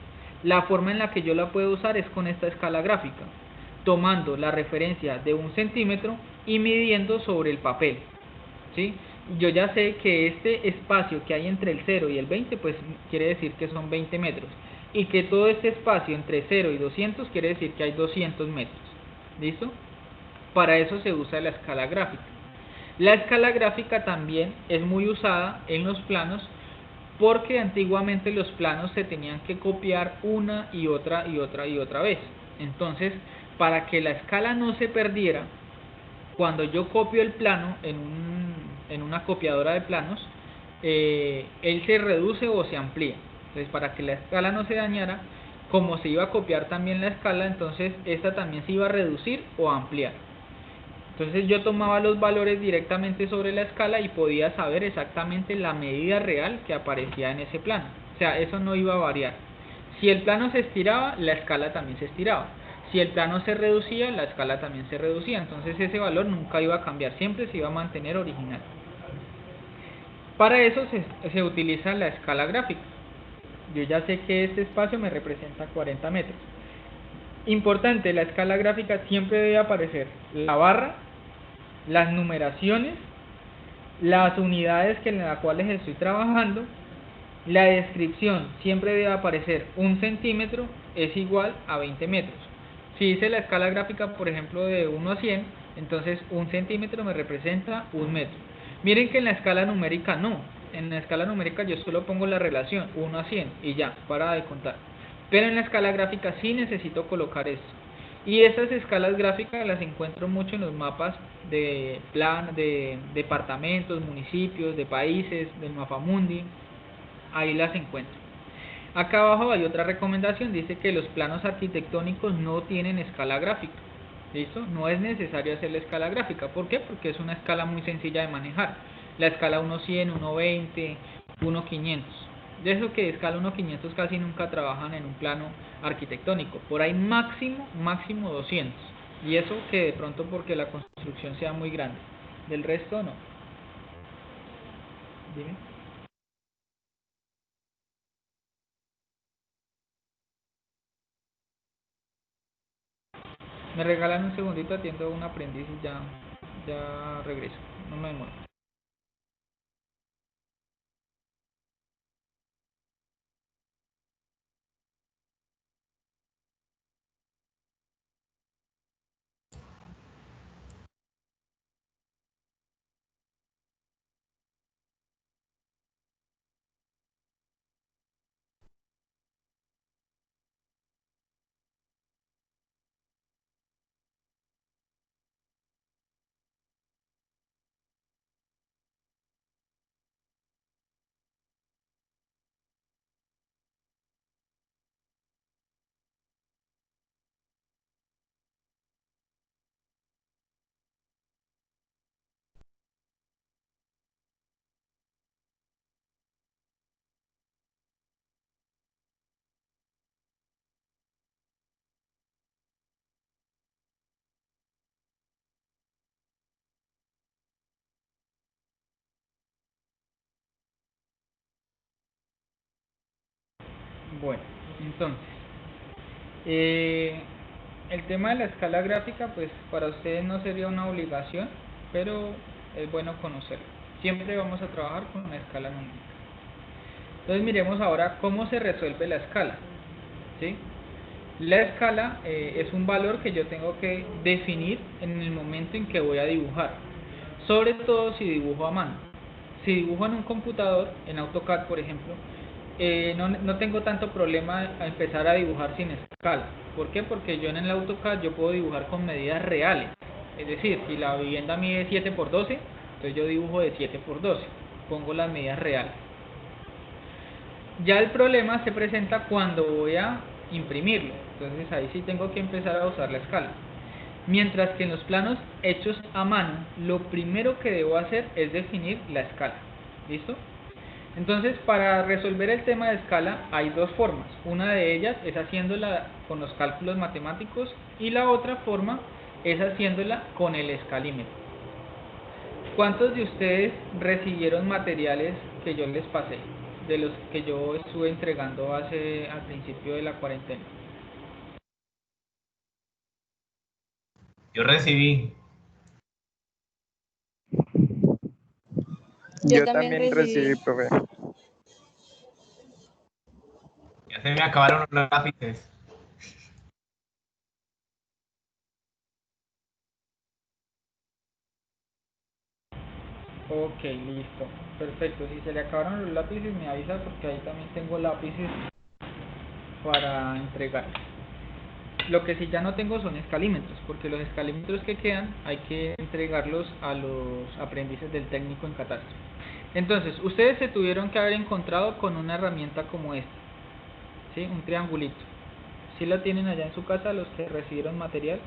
la forma en la que yo la puedo usar es con esta escala gráfica, tomando la referencia de 1 centímetro y midiendo sobre el papel, ¿sí? Yo ya sé que este espacio que hay entre el 0 y el 20, pues quiere decir que son 20 metros. Y que todo este espacio entre 0 y 200 quiere decir que hay 200 metros. ¿Listo? Para eso se usa la escala gráfica. La escala gráfica también es muy usada en los planos, porque antiguamente los planos se tenían que copiar una y otra vez. Entonces, para que la escala no se perdiera, cuando yo copio el plano en una copiadora de planos, él se reduce o se amplía. Entonces, para que la escala no se dañara, como se iba a copiar también la escala, entonces esta también se iba a reducir o a ampliar. Entonces yo tomaba los valores directamente sobre la escala y podía saber exactamente la medida real que aparecía en ese plano. O sea, eso no iba a variar. Si el plano se estiraba, la escala también se estiraba. Si el plano se reducía, la escala también se reducía. Entonces ese valor nunca iba a cambiar, siempre se iba a mantener original. Para eso se utiliza la escala gráfica. Yo ya sé que este espacio me representa 40 metros. Importante, la escala gráfica siempre debe aparecer la barra, las numeraciones, las unidades en las cuales estoy trabajando, la descripción siempre debe aparecer 1 centímetro es igual a 20 metros. Si dice la escala gráfica, por ejemplo, de 1 a 100, entonces 1 centímetro me representa 1 metro. Miren que en la escala numérica no. En la escala numérica yo solo pongo la relación 1 a 100 y ya, para de contar. Pero en la escala gráfica sí necesito colocar esto. Y estas escalas gráficas las encuentro mucho en los mapas de departamentos, municipios, de países, del mapamundi. Ahí las encuentro. Acá abajo hay otra recomendación, dice que los planos arquitectónicos no tienen escala gráfica. ¿Listo? No es necesario hacer la escala gráfica. ¿Por qué? Porque es una escala muy sencilla de manejar. La escala 1:100, 1:20, 1:500. De eso que de escala 1.500 casi nunca trabajan en un plano arquitectónico. Por ahí máximo 200. Y eso que de pronto porque la construcción sea muy grande. Del resto no. Dime. Me regalan un segundito, atiendo a un aprendiz y ya regreso. No me demoro. Bueno, entonces, el tema de la escala gráfica, pues para ustedes no sería una obligación, pero es bueno conocerlo. Siempre vamos a trabajar con una escala numérica. Entonces miremos ahora cómo se resuelve la escala, ¿sí? La escala es un valor que yo tengo que definir en el momento en que voy a dibujar, sobre todo si dibujo a mano. Si dibujo en un computador, en AutoCAD por ejemplo, no tengo tanto problema a empezar a dibujar sin escala. ¿Por qué? Porque yo en el AutoCAD yo puedo dibujar con medidas reales. Es decir, si la vivienda mide 7 por 12, entonces yo dibujo de 7 por 12. Pongo las medidas reales. Ya el problema se presenta cuando voy a imprimirlo. Entonces ahí sí tengo que empezar a usar la escala. Mientras que en los planos hechos a mano, lo primero que debo hacer es definir la escala. ¿Listo? Entonces, para resolver el tema de escala hay dos formas. Una de ellas es haciéndola con los cálculos matemáticos y la otra forma es haciéndola con el escalímetro. ¿Cuántos de ustedes recibieron materiales que yo les pasé, de los que yo estuve entregando al principio de la cuarentena? Yo recibí. Yo también recibí, profe. Ya se me acabaron los lápices. Ok, listo. Perfecto. Si se le acabaron los lápices me avisa porque ahí también tengo lápices para entregar. Lo que sí ya no tengo son escalímetros, porque los escalímetros que quedan hay que entregarlos a los aprendices del técnico en catastro. Entonces, ustedes se tuvieron que haber encontrado con una herramienta como esta, ¿sí? Un triangulito. ¿Sí la tienen allá en su casa los que recibieron material?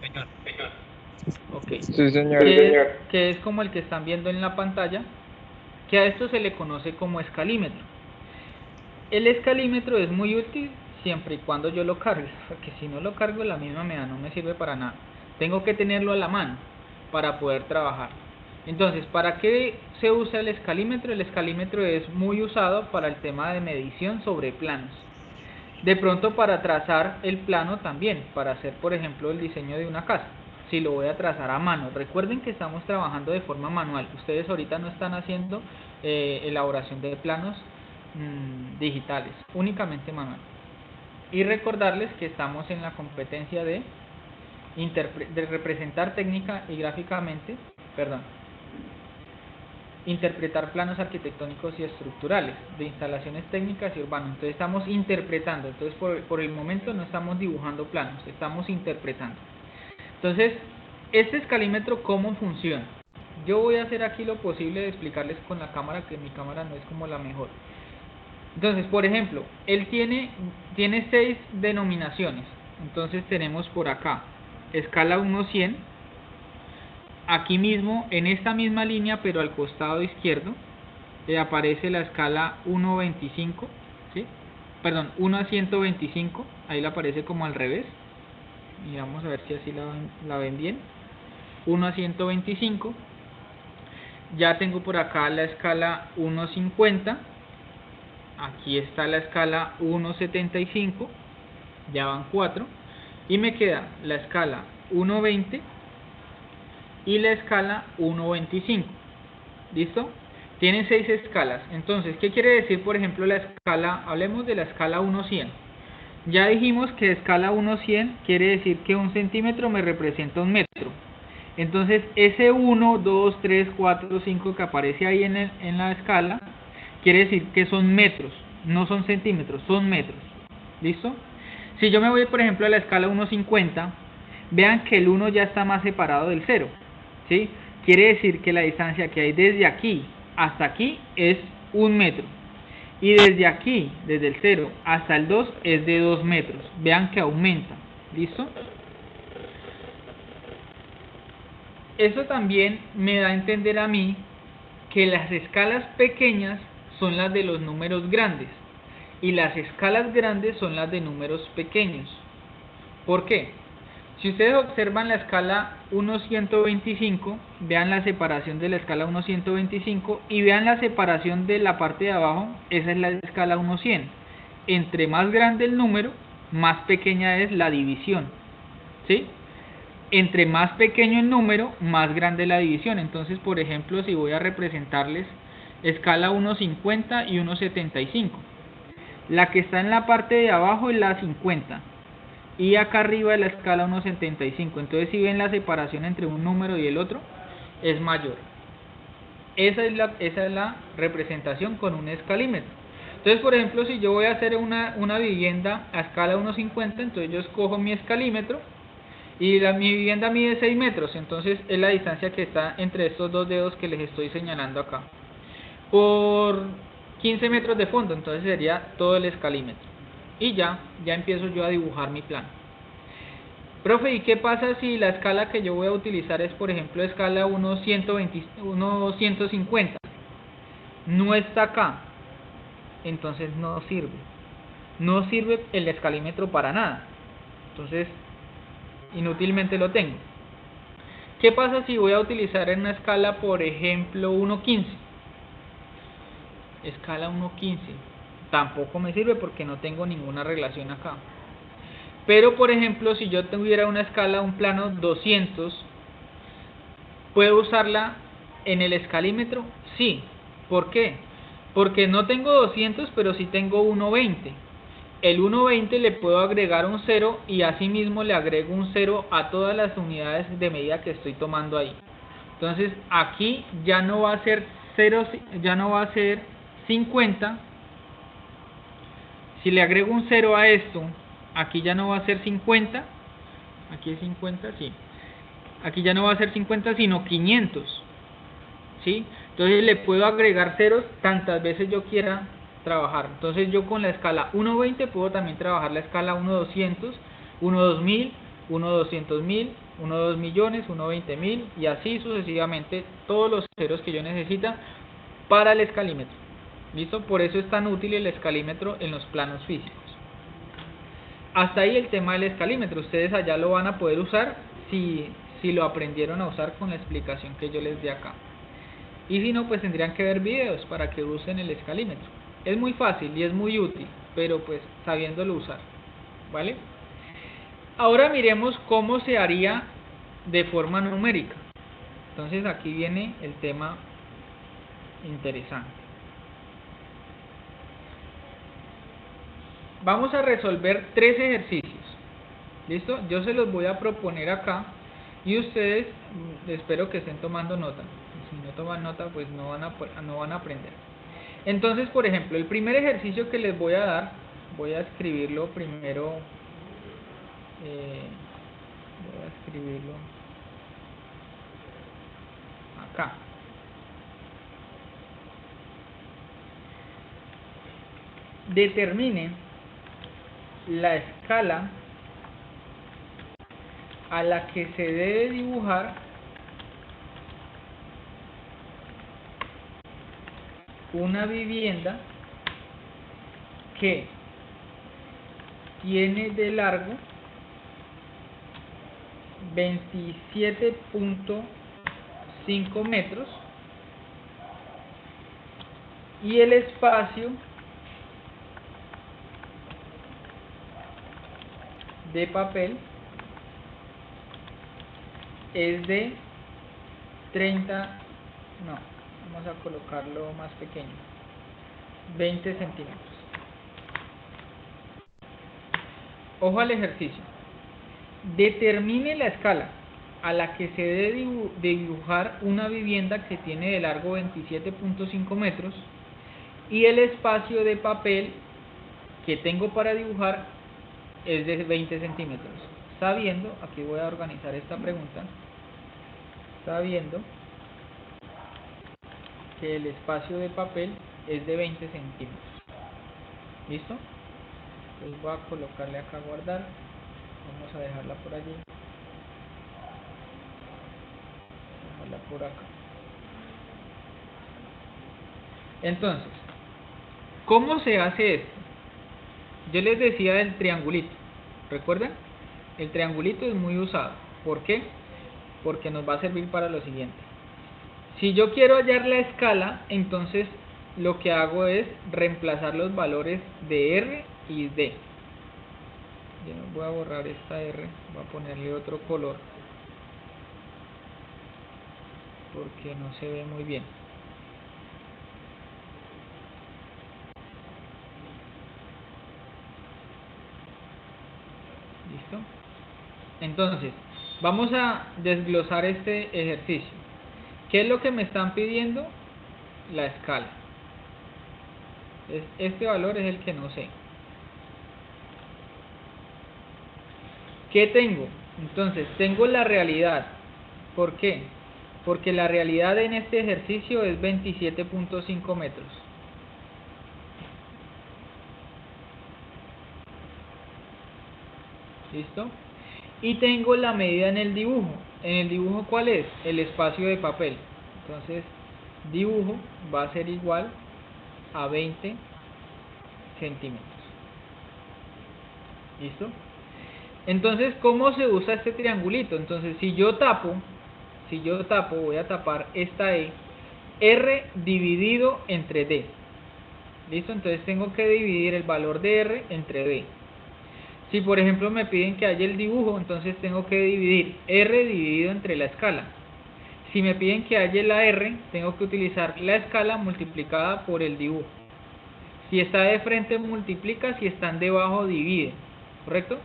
Señor. Ok. Sí, señor. Que es como el que están viendo en la pantalla, que a esto se le conoce como escalímetro. El escalímetro es muy útil siempre y cuando yo lo cargue, porque si no lo cargo la misma medida no me sirve para nada. Tengo que tenerlo a la mano para poder trabajar. Entonces, ¿para qué se usa el escalímetro? El escalímetro es muy usado para el tema de medición sobre planos. De pronto para trazar el plano también, para hacer por ejemplo el diseño de una casa. Si lo voy a trazar a mano, recuerden que estamos trabajando de forma manual. Ustedes ahorita no están haciendo elaboración de planos digitales, únicamente manual. Y recordarles que estamos en la competencia de representar técnica y gráficamente, interpretar planos arquitectónicos y estructurales de instalaciones técnicas y urbanas. Entonces estamos interpretando, entonces por el momento no estamos dibujando planos, estamos interpretando. Entonces, este escalímetro, ¿cómo funciona? Yo voy a hacer aquí lo posible de explicarles con la cámara, que mi cámara no es como la mejor. Entonces, por ejemplo, él tiene 6 denominaciones. Entonces tenemos por acá, escala 1-100, aquí mismo, en esta misma línea, pero al costado izquierdo, aparece la escala 1.25, ¿sí? Perdón, 1 a 125, ahí la aparece como al revés. Y vamos a ver si así la ven bien. 1 a 125. Ya tengo por acá la escala 1.50. Aquí está la escala 1.75. Ya van 4. Y me queda la escala 1.20 y la escala 1.25. ¿Listo? Tienen 6 escalas. Entonces, ¿qué quiere decir, por ejemplo, la escala? Hablemos de la escala 1.100. Ya dijimos que escala 1.100 quiere decir que 1 centímetro me representa 1 metro. Entonces, ese 1, 2, 3, 4, 5 que aparece ahí en la escala, quiere decir que son metros, no son centímetros, son metros. ¿Listo? Si yo me voy, por ejemplo, a la escala 1.50, vean que el 1 ya está más separado del 0. ¿Sí? Quiere decir que la distancia que hay desde aquí hasta aquí es 1 metro. Y desde aquí, desde el 0 hasta el 2, es de 2 metros. Vean que aumenta. ¿Listo? Eso también me da a entender a mí que las escalas pequeñas son las de los números grandes y las escalas grandes son las de números pequeños. ¿Por qué? Si ustedes observan la escala 1.125, vean la separación de la escala 1.125 y vean la separación de la parte de abajo, esa es la escala 1.100. Entre más grande el número, más pequeña es la división. ¿Sí? Entre más pequeño el número, más grande la división. Entonces, por ejemplo, si voy a representarles escala 1.50 y 1.75. La que está en la parte de abajo es la 50. Y acá arriba de la escala 1.75. Entonces, si ven la separación entre un número y el otro, es mayor. Esa es la representación con un escalímetro. Entonces, por ejemplo, si yo voy a hacer una vivienda a escala 1.50, entonces yo escojo mi escalímetro y mi vivienda mide 6 metros. Entonces, es la distancia que está entre estos dos dedos que les estoy señalando acá. Por 15 metros de fondo, entonces sería todo el escalímetro. Y ya empiezo yo a dibujar mi plan. Profe, ¿y qué pasa si la escala que yo voy a utilizar es, por ejemplo, escala 1.150? No está acá, entonces no sirve. No sirve el escalímetro para nada. Entonces, inútilmente lo tengo. ¿Qué pasa si voy a utilizar en una escala, por ejemplo, 1.15? Escala 1.15. Tampoco me sirve porque no tengo ninguna relación acá. Pero, por ejemplo, si yo tuviera una escala, un plano 200, ¿puedo usarla en el escalímetro? Sí. ¿Por qué? Porque no tengo 200, pero sí tengo 1.20. El 1.20 le puedo agregar un 0 y asimismo le agrego un 0 a todas las unidades de medida que estoy tomando ahí. Entonces, aquí ya no va a ser 0, ya no va a ser 50. Si le agrego un 0 a esto, aquí ya no va a ser 50. Aquí es 50, sí. Aquí ya no va a ser 50, sino 500. ¿Sí? Entonces le puedo agregar ceros tantas veces yo quiera trabajar. Entonces yo con la escala 1.20 puedo también trabajar la escala 1.200, 1.2000, 1.200.000, 1.2 millones, 1.20.000 y así sucesivamente todos los ceros que yo necesita para el escalímetro. ¿Listo? Por eso es tan útil el escalímetro en los planos físicos. Hasta ahí el tema del escalímetro. Ustedes allá lo van a poder usar si lo aprendieron a usar con la explicación que yo les di acá. Y si no, pues tendrían que ver videos para que usen el escalímetro. Es muy fácil y es muy útil, pero pues sabiéndolo usar. ¿Vale? Ahora miremos cómo se haría de forma numérica. Entonces aquí viene el tema interesante. Vamos a resolver 3 ejercicios. ¿Listo? Yo se los voy a proponer acá y ustedes espero que estén tomando nota. Si no toman nota, pues no van a aprender. Entonces, por ejemplo, el primer ejercicio que les voy a dar, voy a escribirlo primero. Voy a escribirlo acá. Determine la escala a la que se debe dibujar una vivienda que tiene de largo 27.5 metros y el espacio de papel es de 30, no, vamos a colocarlo más pequeño, 20 centímetros. Ojo al ejercicio. Determine la escala a la que se debe dibujar una vivienda que tiene de largo 27.5 metros y el espacio de papel que tengo para dibujar es de 20 centímetros. Sabiendo, aquí voy a organizar esta pregunta, sabiendo que el espacio de papel es de 20 centímetros. ¿Listo? Entonces voy a colocarle acá a guardar. Vamos a dejarla por allí. Dejarla por acá. Entonces, ¿cómo se hace esto? Yo les decía del triangulito. ¿Recuerdan? El triangulito es muy usado. ¿Por qué? Porque nos va a servir para lo siguiente. Si yo quiero hallar la escala, entonces lo que hago es reemplazar los valores de R y D. Yo voy a borrar esta R, voy a ponerle otro color porque no se ve muy bien. ¿Listo? Entonces, vamos a desglosar este ejercicio. ¿Qué es lo que me están pidiendo? La escala. Este valor es el que no sé. ¿Qué tengo? Entonces, tengo la realidad. ¿Por qué? Porque la realidad en este ejercicio es 27.5 metros. ¿Listo? Y tengo la medida en el dibujo. ¿En el dibujo cuál es? El espacio de papel. Entonces, dibujo va a ser igual a 20 centímetros. ¿Listo? Entonces, ¿cómo se usa este triangulito? Entonces, si yo tapo, voy a tapar esta E, R dividido entre D. ¿Listo? Entonces tengo que dividir el valor de R entre D. Si por ejemplo me piden que haya el dibujo, entonces tengo que dividir R dividido entre la escala. Si me piden que haya la R, tengo que utilizar la escala multiplicada por el dibujo. Si está de frente multiplica, si están debajo divide. ¿Correcto?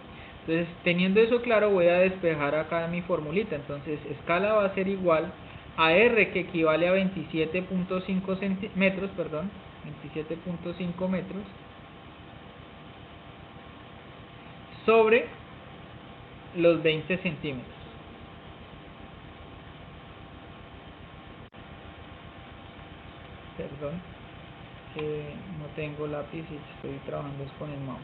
Entonces, teniendo eso claro, voy a despejar acá mi formulita. Entonces, escala va a ser igual a R, que equivale a 27.5 metros, perdón, 27.5 metros, sobre los 20 centímetros. Perdón, que no tengo lápiz y estoy trabajando con el mouse.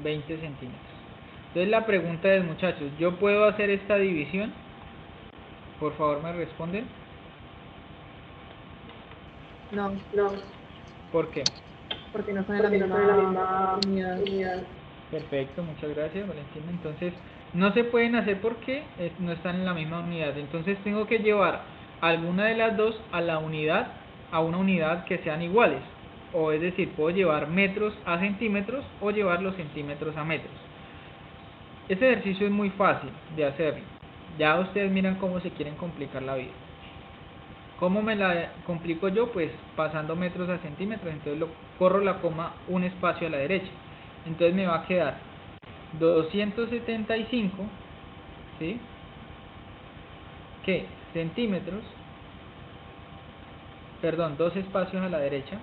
$20 centímetros. Entonces la pregunta es, muchachos, ¿yo puedo hacer esta división? Por favor, me responden. No, ¿Por qué? porque no son de la misma unidad. Perfecto, muchas gracias, Valentina. Entonces, no se pueden hacer porque no están en la misma unidad. Entonces, tengo que llevar alguna de las dos a la unidad, a una unidad que sean iguales. O es decir, puedo llevar metros a centímetros o llevar los centímetros a metros. Este ejercicio es muy fácil de hacerlo. Ya ustedes miran cómo se quieren complicar la vida. ¿Cómo me la complico yo? Pues pasando metros a centímetros. Entonces corro la coma un espacio a la derecha. Entonces me va a quedar 275, ¿sí? ¿Qué? Centímetros. Perdón, dos espacios a la derecha.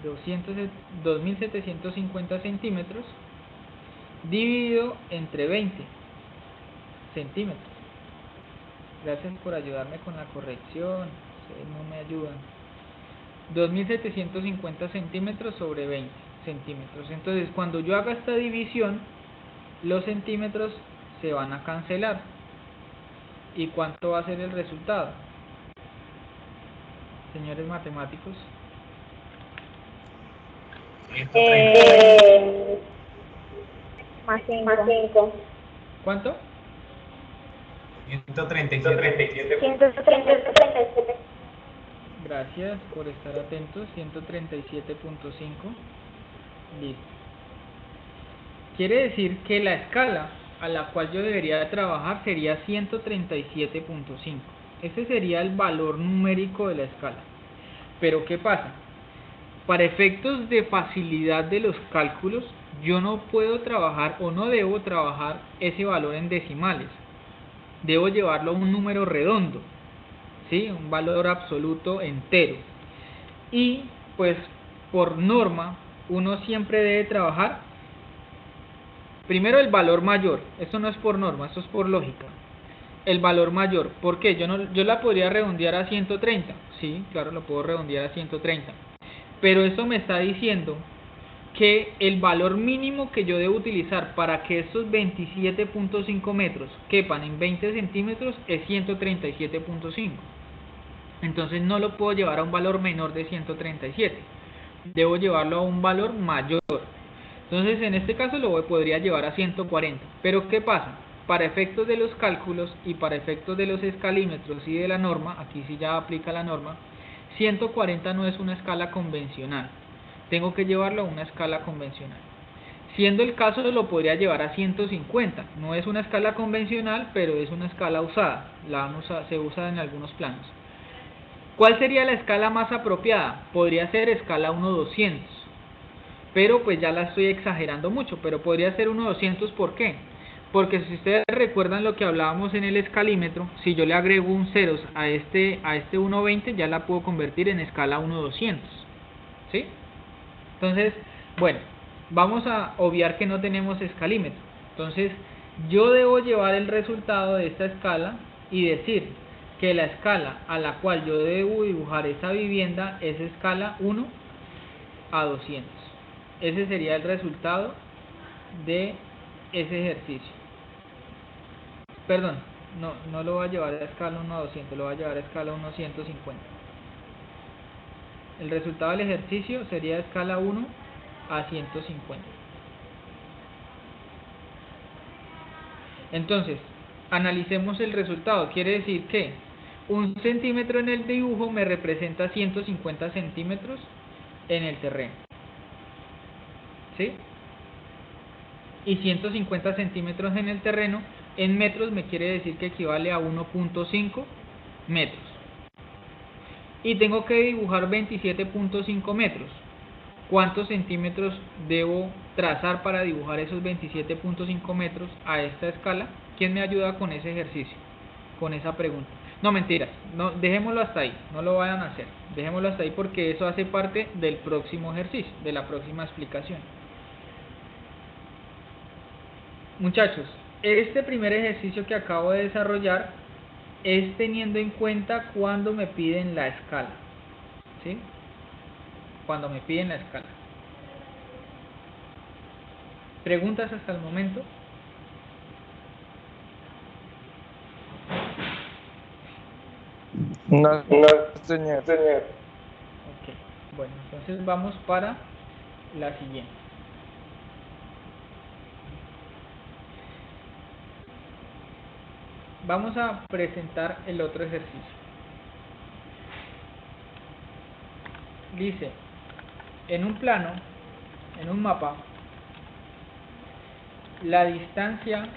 2750 centímetros dividido entre 20 centímetros. Gracias por ayudarme con la corrección, ustedes no me ayudan. 2750 centímetros sobre 20 centímetros. Entonces, cuando yo haga esta división, los centímetros se van a cancelar. ¿Y cuánto va a ser el resultado? Señores matemáticos. 130. Más 5. ¿Cuánto? 137. 137. Gracias por estar atentos. 137.5. Listo. Quiere decir que la escala a la cual yo debería trabajar sería 137.5. Ese sería el valor numérico de la escala. Pero ¿qué pasa? Para efectos de facilidad de los cálculos, yo no puedo trabajar o no debo trabajar ese valor en decimales. Debo llevarlo a un número redondo, ¿sí? Un valor absoluto entero. Y pues por norma, uno siempre debe trabajar primero el valor mayor. Esto no es por norma, esto es por lógica. El valor mayor, ¿por qué? Yo la podría redondear a 130, sí, claro, lo puedo redondear a 130. Pero eso me está diciendo que el valor mínimo que yo debo utilizar para que estos 27.5 metros quepan en 20 centímetros es 137.5. Entonces no lo puedo llevar a un valor menor de 137. Debo llevarlo a un valor mayor. Entonces en este caso podría llevar a 140. Pero ¿qué pasa? Para efectos de los cálculos y para efectos de los escalímetros y de la norma, aquí sí ya aplica la norma, 140 no es una escala convencional. Tengo que llevarlo a una escala convencional. Siendo el caso, lo podría llevar a 150. No es una escala convencional, pero es una escala usada. Se usa en algunos planos. ¿Cuál sería la escala más apropiada? Podría ser escala 1-200. Pero pues ya la estoy exagerando mucho, pero podría ser 1-200, ¿por qué? Porque si ustedes recuerdan lo que hablábamos en el escalímetro, si yo le agrego un ceros a este 1.20, ya la puedo convertir en escala 1-200, ¿sí? Entonces, bueno, vamos a obviar que no tenemos escalímetro. Entonces, yo debo llevar el resultado de esta escala y decir que la escala a la cual yo debo dibujar esa vivienda es escala 1-200. Ese sería el resultado de ese ejercicio. Perdón, no lo voy a llevar a escala 1-200, lo voy a llevar a escala 1-150. El resultado del ejercicio sería escala 1-150. Entonces, analicemos el resultado. Quiere decir que 1 centímetro en el dibujo me representa 150 centímetros en el terreno, ¿sí? Y 150 centímetros en el terreno, en metros me quiere decir que equivale a 1.5 metros. Y tengo que dibujar 27.5 metros. ¿Cuántos centímetros debo trazar para dibujar esos 27.5 metros a esta escala? ¿Quién me ayuda con ese ejercicio? Con esa pregunta. No, mentiras. No, dejémoslo hasta ahí. No lo vayan a hacer. Dejémoslo hasta ahí porque eso hace parte del próximo ejercicio, de la próxima explicación. Muchachos, este primer ejercicio que acabo de desarrollar es teniendo en cuenta cuando me piden la escala, ¿sí? Cuando me piden la escala. ¿Preguntas hasta el momento? No, señor. Ok, bueno, entonces vamos para la siguiente. Vamos a presentar el otro ejercicio. Dice, en un plano, en un mapa, la distancia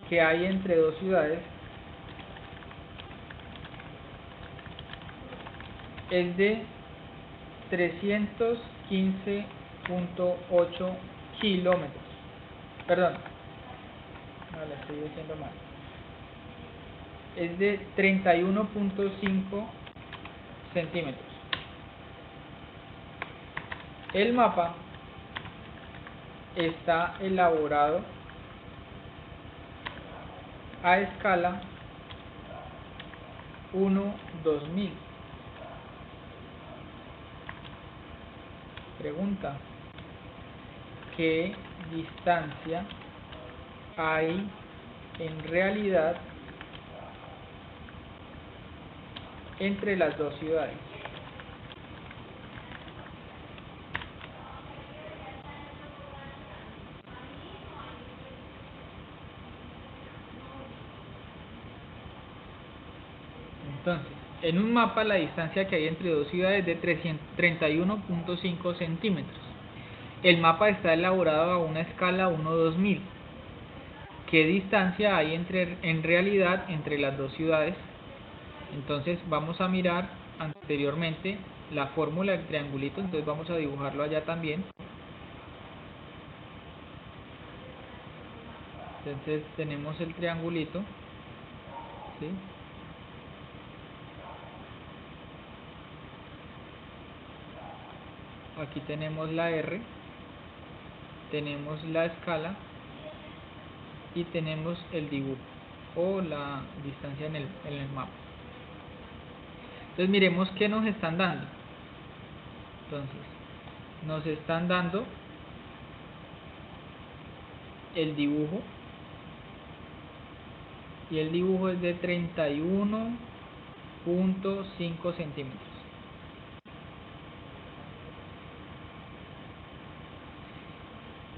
que hay entre dos ciudades es de 315.8 kilómetros. Perdón, no, la estoy diciendo mal. Es de 31.5 centímetros. El mapa está elaborado a escala 1:2000. Pregunta: qué distancia hay en realidad entre las dos ciudades. Entonces, en un mapa la distancia que hay entre dos ciudades es de 31.5 centímetros. El mapa está elaborado a una escala 1:2000. ¿Qué distancia hay en realidad entre las dos ciudades? Entonces vamos a mirar anteriormente la fórmula del triangulito, entonces vamos a dibujarlo allá también. Entonces tenemos el triangulito, ¿sí? Aquí tenemos la R, tenemos la escala y tenemos el dibujo o la distancia en el mapa. Entonces miremos qué nos están dando. Entonces nos están dando el dibujo, y el dibujo es de 31.5 centímetros.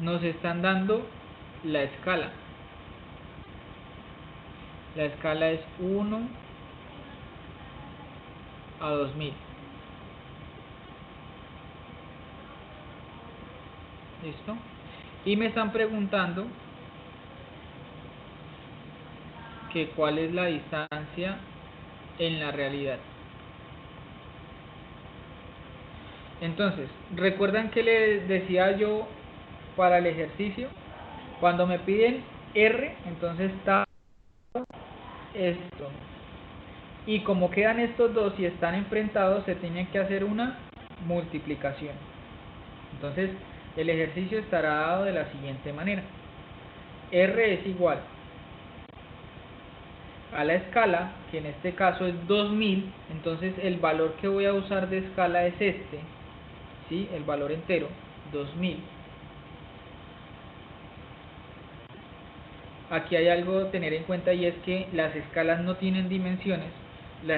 Nos están dando la escala. La escala es 1:2000. ¿Listo? Y me están preguntando que cuál es la distancia en la realidad. Entonces, ¿recuerdan que les decía yo para el ejercicio? Cuando me piden R, entonces está esto. Y como quedan estos dos y están enfrentados, se tiene que hacer una multiplicación. Entonces, el ejercicio estará dado de la siguiente manera. R es igual a la escala, que en este caso es 2000, entonces el valor que voy a usar de escala es este, ¿sí? El valor entero, 2000. Aquí hay algo a tener en cuenta, y es que las escalas no tienen dimensiones. La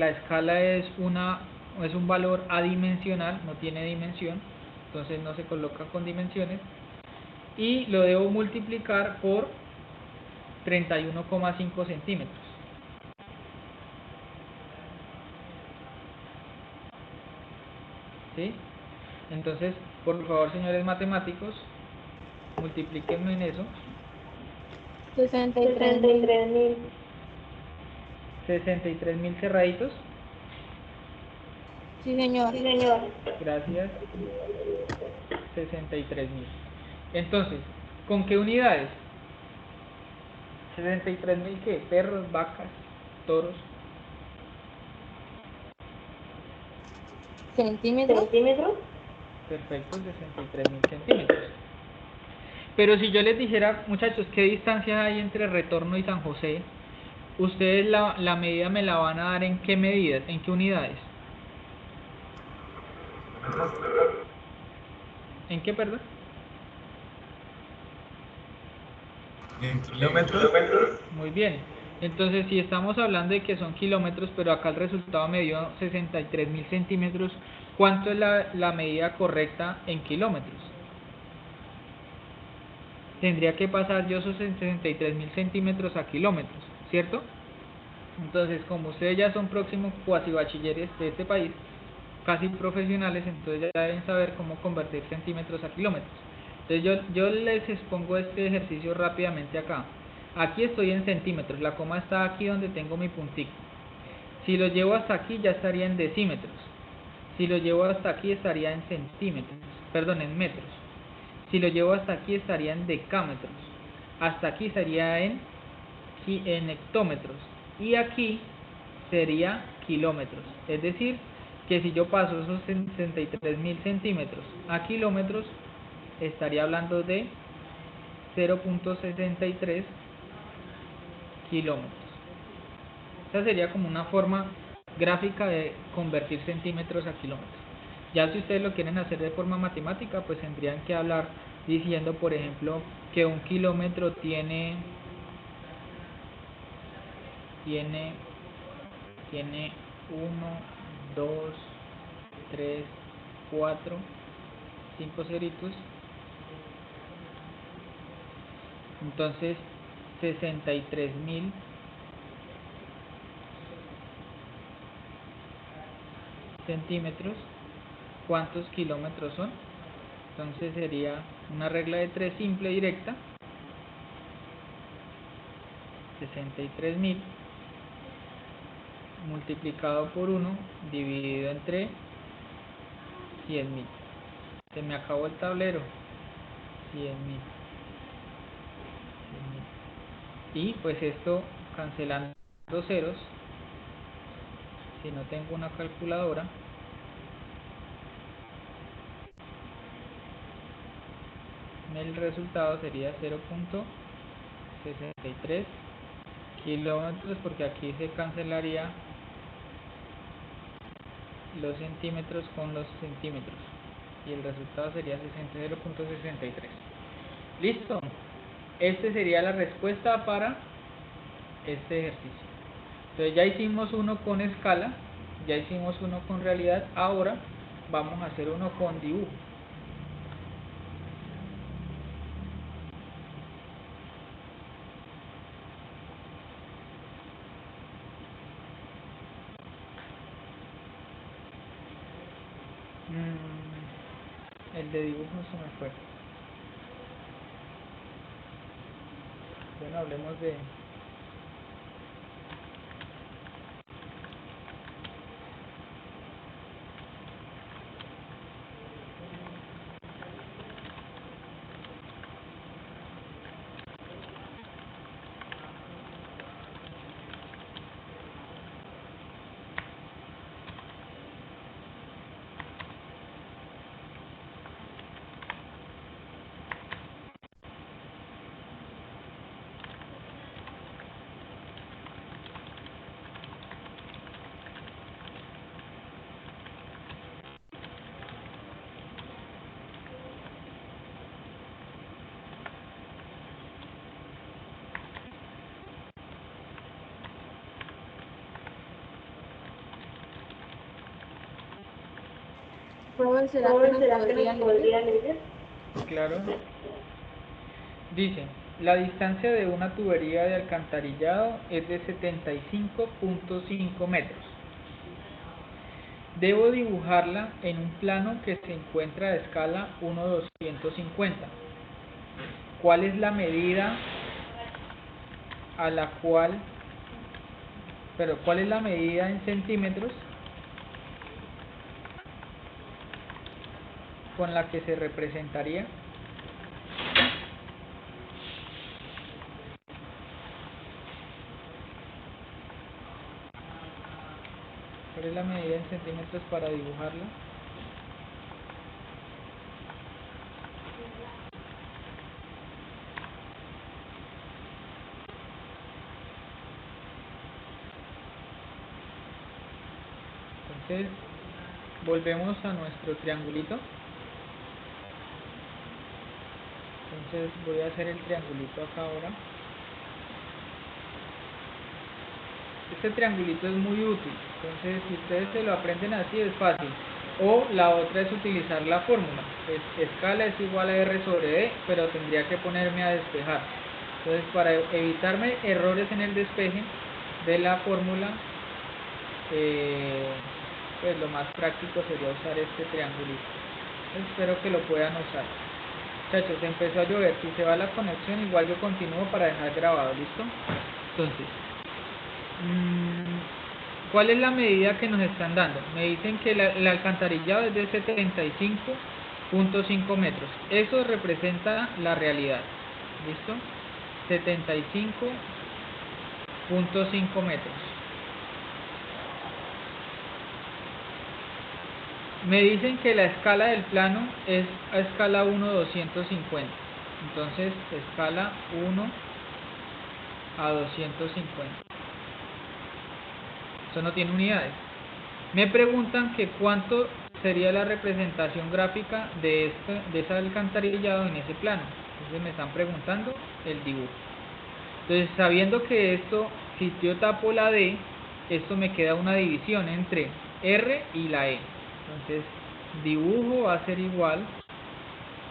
escala es un valor adimensional, no tiene dimensión, entonces no se coloca con dimensiones, y lo debo multiplicar por 31,5 centímetros. ¿Sí? Entonces, por favor, señores matemáticos, multiplíquenme en eso. 63.000. 63.000 cerraditos. Sí, señor. Gracias. 63.000. Entonces, ¿con qué unidades? 63.000 ¿qué? Perros, vacas, toros. ¿Centímetros? Perfecto, 63.000 centímetros. Pero si yo les dijera, muchachos, ¿qué distancia hay entre Retorno y San José? Ustedes la medida me la van a dar ¿en qué medidas? ¿En qué unidades? ¿En qué, perdón? En kilómetros. Muy bien. Entonces, si estamos hablando de que son kilómetros, pero acá el resultado me dio 63.000 centímetros, ¿cuánto es la medida correcta en kilómetros? Tendría que pasar yo esos 63.000 centímetros a kilómetros, ¿cierto? Entonces, como ustedes ya son próximos cuasi bachilleres de este país, casi profesionales, entonces ya deben saber cómo convertir centímetros a kilómetros. Entonces yo les expongo este ejercicio rápidamente acá. Aquí estoy en centímetros, la coma está aquí donde tengo mi puntico. Si lo llevo hasta aquí ya estaría en decímetros. Si lo llevo hasta aquí estaría en centímetros, perdón, en metros. Si lo llevo hasta aquí estaría en decámetros. Hasta aquí sería en hectómetros. Y aquí sería kilómetros. Es decir, que si yo paso esos 63.000 centímetros a kilómetros, estaría hablando de 0.63 kilómetros. Esa sería como una forma gráfica de convertir centímetros a kilómetros. Ya si ustedes lo quieren hacer de forma matemática, pues tendrían que hablar diciendo, por ejemplo, que un kilómetro tiene 1, 2, 3, 4, 5 ceritos. Entonces 63.000 centímetros. ¿Cuántos kilómetros son? Entonces sería una regla de 3 simple directa. 63.000 multiplicado por 1 dividido entre 100.000. Se me acabó el tablero. 100.000. Y pues esto cancelando ceros, si no tengo una calculadora, el resultado sería 0.63 kilómetros, porque aquí se cancelaría los centímetros con los centímetros y el resultado sería 0.63. Listo. Esta sería la respuesta para este ejercicio. Entonces ya hicimos uno con escala, ya hicimos uno con realidad, ahora vamos a hacer uno con dibujo. El de dibujo se me fue. Bueno, hablemos de... Profe, ¿será que nos podría leer? Claro. Dice, la distancia de una tubería de alcantarillado es de 75.5 metros. Debo dibujarla en un plano que se encuentra a escala 1:250. ¿Cuál es la medida a la cual, cuál es la medida en centímetros con la que se representaría? ¿Cuál es la medida en centímetros para dibujarla? Entonces, volvemos a nuestro triangulito. Entonces voy a hacer el triangulito acá ahora. Este triangulito es muy útil, entonces si ustedes se lo aprenden así es fácil. O la otra es utilizar la fórmula. Escala es igual a R sobre D, pero tendría que ponerme a despejar. Entonces, para evitarme errores en el despeje de la fórmula, pues lo más práctico sería usar este triangulito. Entonces, espero que lo puedan usar. Muchachos, empezó a llover. Si se va la conexión, igual yo continúo para dejar grabado. ¿Listo? Entonces, ¿cuál es la medida que nos están dando? Me dicen que el alcantarillado es de 75.5 metros. Eso representa la realidad. ¿Listo? 75.5 metros. Me dicen que la escala del plano es a escala 1:250. Entonces, escala 1:250. Eso no tiene unidades. Me preguntan que cuánto sería la representación gráfica de ese alcantarillado en ese plano. Entonces me están preguntando el dibujo. Entonces, sabiendo que esto, si yo tapo la D, esto me queda una división entre R y la E. Entonces, dibujo va a ser igual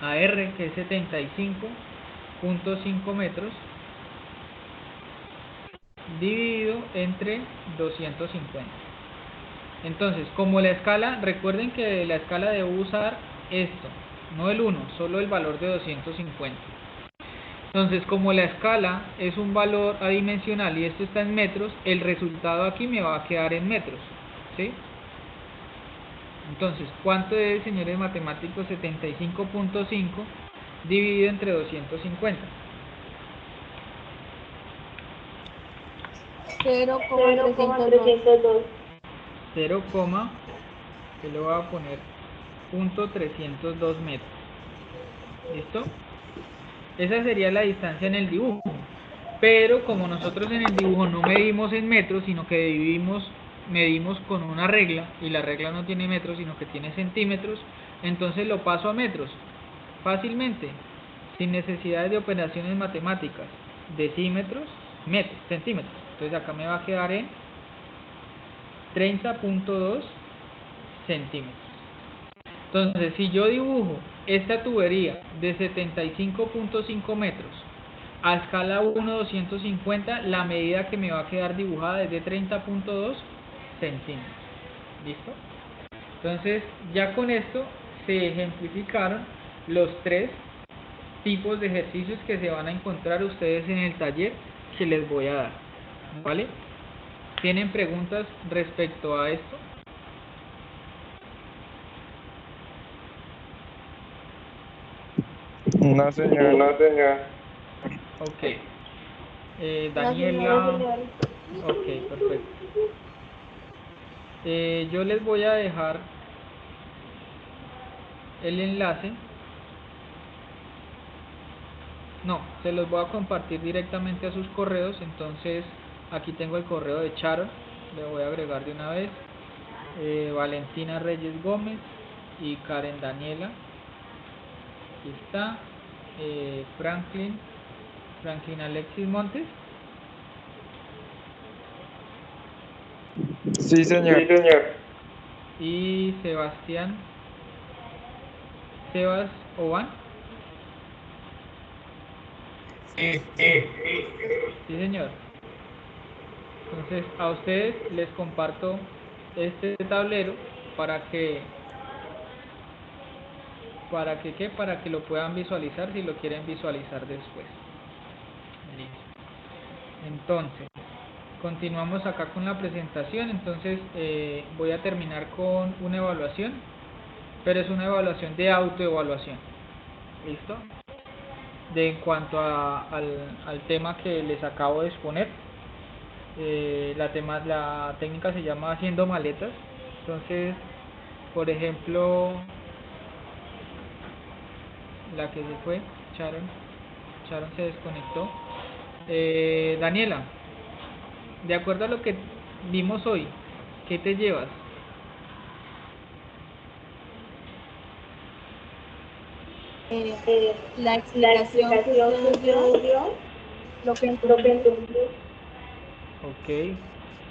a R, que es 75.5 metros, dividido entre 250. Entonces, como la escala, recuerden que la escala debo usar esto, no el 1, solo el valor de 250. Entonces, como la escala es un valor adimensional y esto está en metros, el resultado aquí me va a quedar en metros, ¿sí? Entonces, ¿cuánto es, señores matemáticos? 75.5 dividido entre 250. 0,302. 0, que le voy a poner .302 metros. ¿Listo? Esa sería la distancia en el dibujo. Pero como nosotros en el dibujo no medimos en metros, sino que medimos con una regla, y la regla no tiene metros, sino que tiene centímetros, entonces lo paso a metros, fácilmente, sin necesidad de operaciones matemáticas, decímetros, metros, centímetros. Entonces acá me va a quedar en 30.2 centímetros. Entonces, si yo dibujo esta tubería de 75.5 metros a escala 1/250, la medida que me va a quedar dibujada es de 30.2 centímetros. ¿Listo? Entonces, ya con esto se ejemplificaron los 3 tipos de ejercicios que se van a encontrar ustedes en el taller que les voy a dar. ¿Vale? ¿Tienen preguntas respecto a esto? No, señor. No, señor. Ok. No, Daniela. señor. Ok, perfecto. Yo les voy a dejar el enlace. No, se los voy a compartir directamente a sus correos. Entonces, aquí tengo el correo de Charo. Le voy a agregar de una vez. Valentina Reyes Gómez y Karen Daniela. Aquí está. Franklin Alexis Montes. Sí, señor. Sí, señor. Y Sebastián Sebas Oban. Sí. Sí, señor. Entonces, a ustedes les comparto este tablero para que lo puedan visualizar si lo quieren visualizar después. Listo. Entonces, continuamos acá con la presentación. Entonces, voy a terminar con una evaluación, pero es una evaluación de autoevaluación. ¿Listo? En cuanto al tema que les acabo de exponer. La técnica se llama haciendo maletas. Entonces, por ejemplo, la que se fue, Sharon se desconectó. Daniela, de acuerdo a lo que vimos hoy, ¿qué te llevas? La explicación que usted nos dio, lo que entendí. Ok,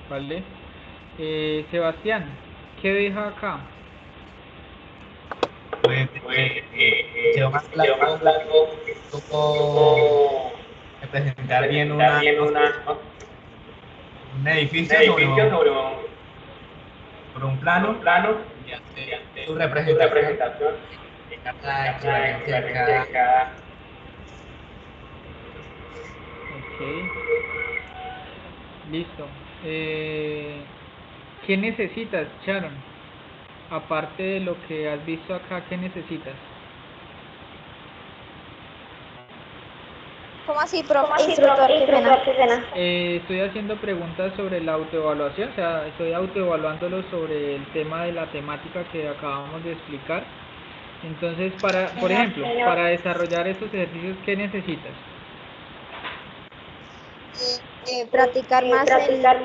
vale. Sebastián, ¿qué deja acá? Pues quedó más claro cómo representar bien un edificio sobre un plano y hacer su representación, explicar la equivalencia de cada. Ok, listo. ¿Qué necesitas, Sharon? Aparte de lo que has visto acá, ¿qué necesitas? ¿Cómo así, profe? Instructor, qué pena. Estoy haciendo preguntas sobre la autoevaluación, o sea, estoy autoevaluándolo sobre el tema de la temática que acabamos de explicar. Entonces, por ejemplo, para desarrollar estos ejercicios, ¿qué necesitas? Practicar más en las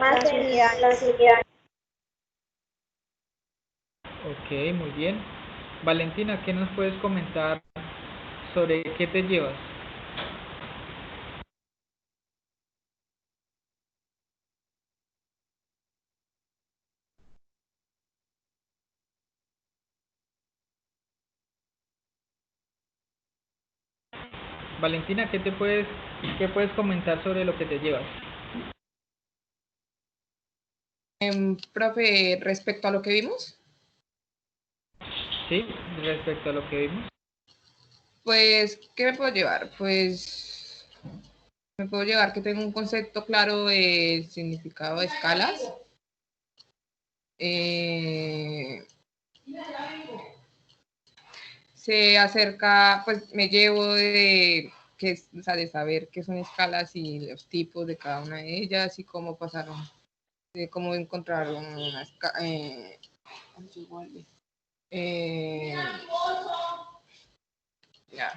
unidades. Ok, muy bien. Valentina, ¿qué nos puedes comentar sobre qué te llevas? Valentina, qué puedes comentar sobre lo que te llevas? Profe, respecto a lo que vimos, Sí, respecto a lo que vimos. pues, ¿qué me puedo llevar? Pues me puedo llevar que tengo un concepto claro del significado de escalas. Se acerca, pues me llevo o sea, de saber qué son escalas y los tipos de cada una de ellas y cómo pasaron, de cómo encontraron una escala. Ya.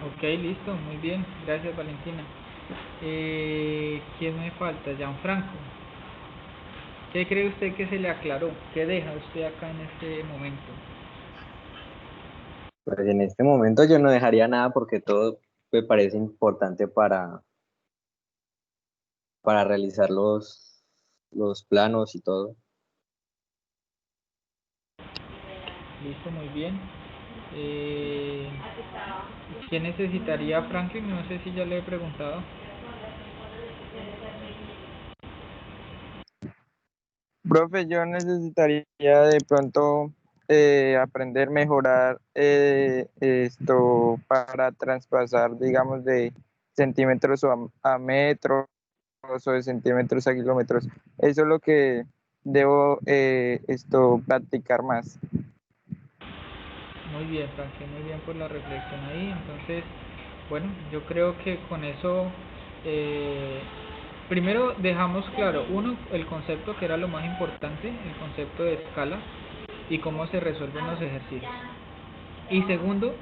Ok, listo, muy bien. Gracias, Valentina. ¿Quién me falta? Gianfranco. ¿Qué cree usted que se le aclaró? ¿Qué deja usted acá en este momento? Pues en este momento yo no dejaría nada porque todo me parece importante para realizar los planos y todo. Listo, muy bien. Eh, ¿Qué necesitaría Franklin? No sé si ya le he preguntado. Profe, yo necesitaría de pronto aprender, mejorar esto para traspasar, digamos, de centímetros a metros o de centímetros a kilómetros. Eso es lo que debo practicar más. Muy bien, Franklin, muy bien por la reflexión ahí. Entonces, bueno, yo creo que con eso, eh, primero dejamos claro, uno, el concepto que era lo más importante, el concepto de escala y cómo se resuelven los ejercicios. Y segundo,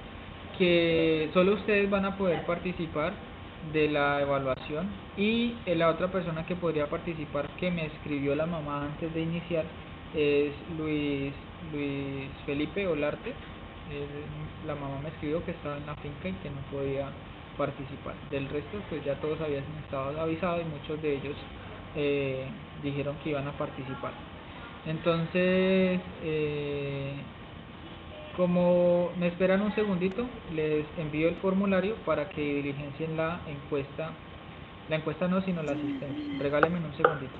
que solo ustedes van a poder participar de la evaluación y la otra persona que podría participar que me escribió la mamá antes de iniciar es Luis Felipe Olarte. La mamá me escribió que estaba en la finca y que no podía participar. Del resto, pues ya todos habían estado avisados y muchos de ellos eh, dijeron que iban a participar. Entonces, como me esperan un segundito, les envío el formulario para que diligencien la encuesta. La encuesta no, sino la asistencia. Regálenme un segundito.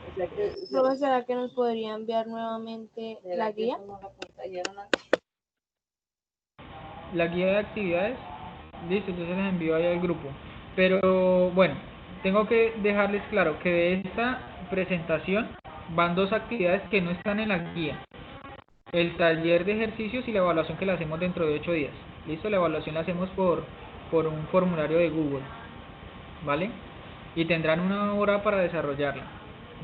Profe, ¿será que nos podría enviar nuevamente la guía? La guía de actividades, listo, entonces les envío ahí al grupo. Pero bueno, tengo que dejarles claro que de esta presentación van dos actividades que no están en la guía. El taller de ejercicios y la evaluación que la hacemos dentro de 8 días. Listo, la evaluación la hacemos por un formulario de Google, ¿vale? Y tendrán una hora para desarrollarla.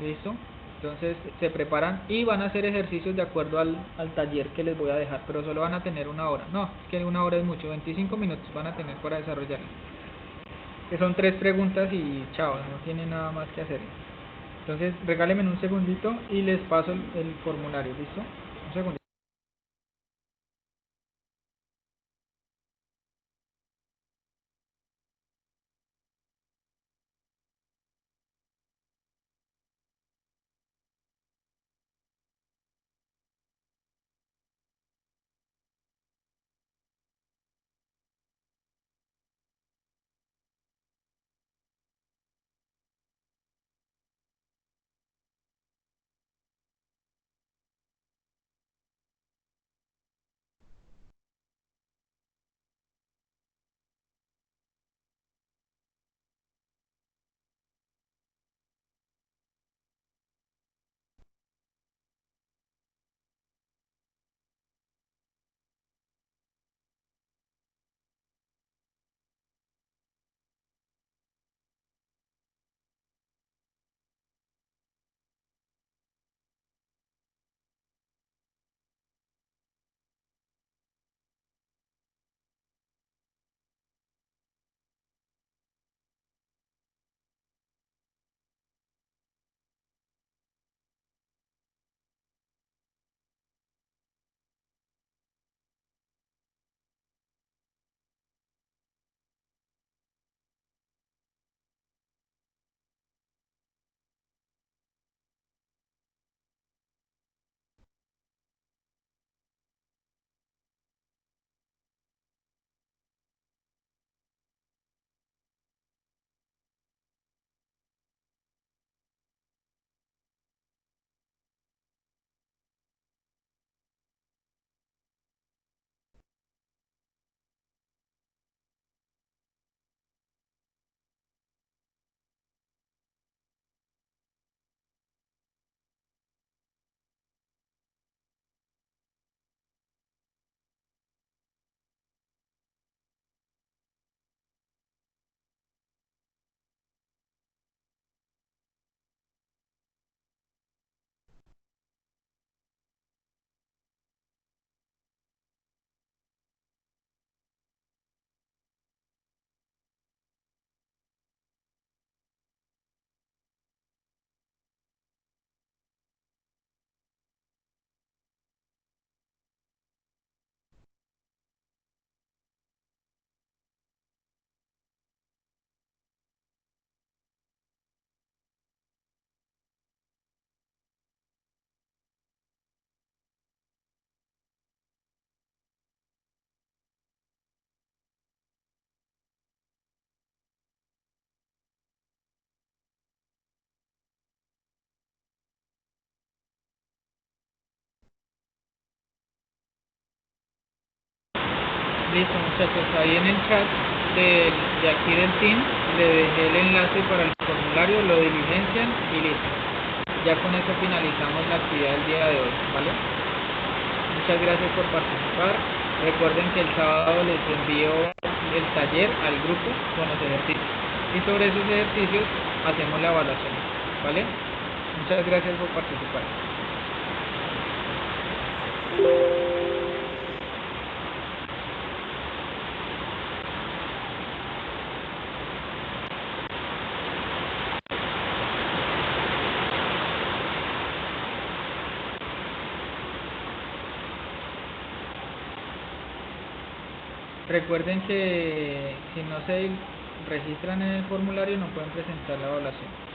¿Listo? Entonces se preparan y van a hacer ejercicios de acuerdo al taller que les voy a dejar, pero solo van a tener una hora. No, es que una hora es mucho, 25 minutos van a tener para desarrollarla. Que son 3 preguntas y chao, no tienen nada más que hacer. Entonces regálenme un segundito y les paso el formulario, ¿listo? Un segundo. Listo, muchachos, ahí en el chat de aquí del team le dejé el enlace para el formulario, lo diligencian y listo. Ya con eso finalizamos la actividad del día de hoy, ¿vale? Muchas gracias por participar. Recuerden que el sábado les envío el taller al grupo con los ejercicios. Y sobre esos ejercicios hacemos la evaluación, ¿vale? Muchas gracias por participar. Recuerden que si no se registran en el formulario no pueden presentar la evaluación.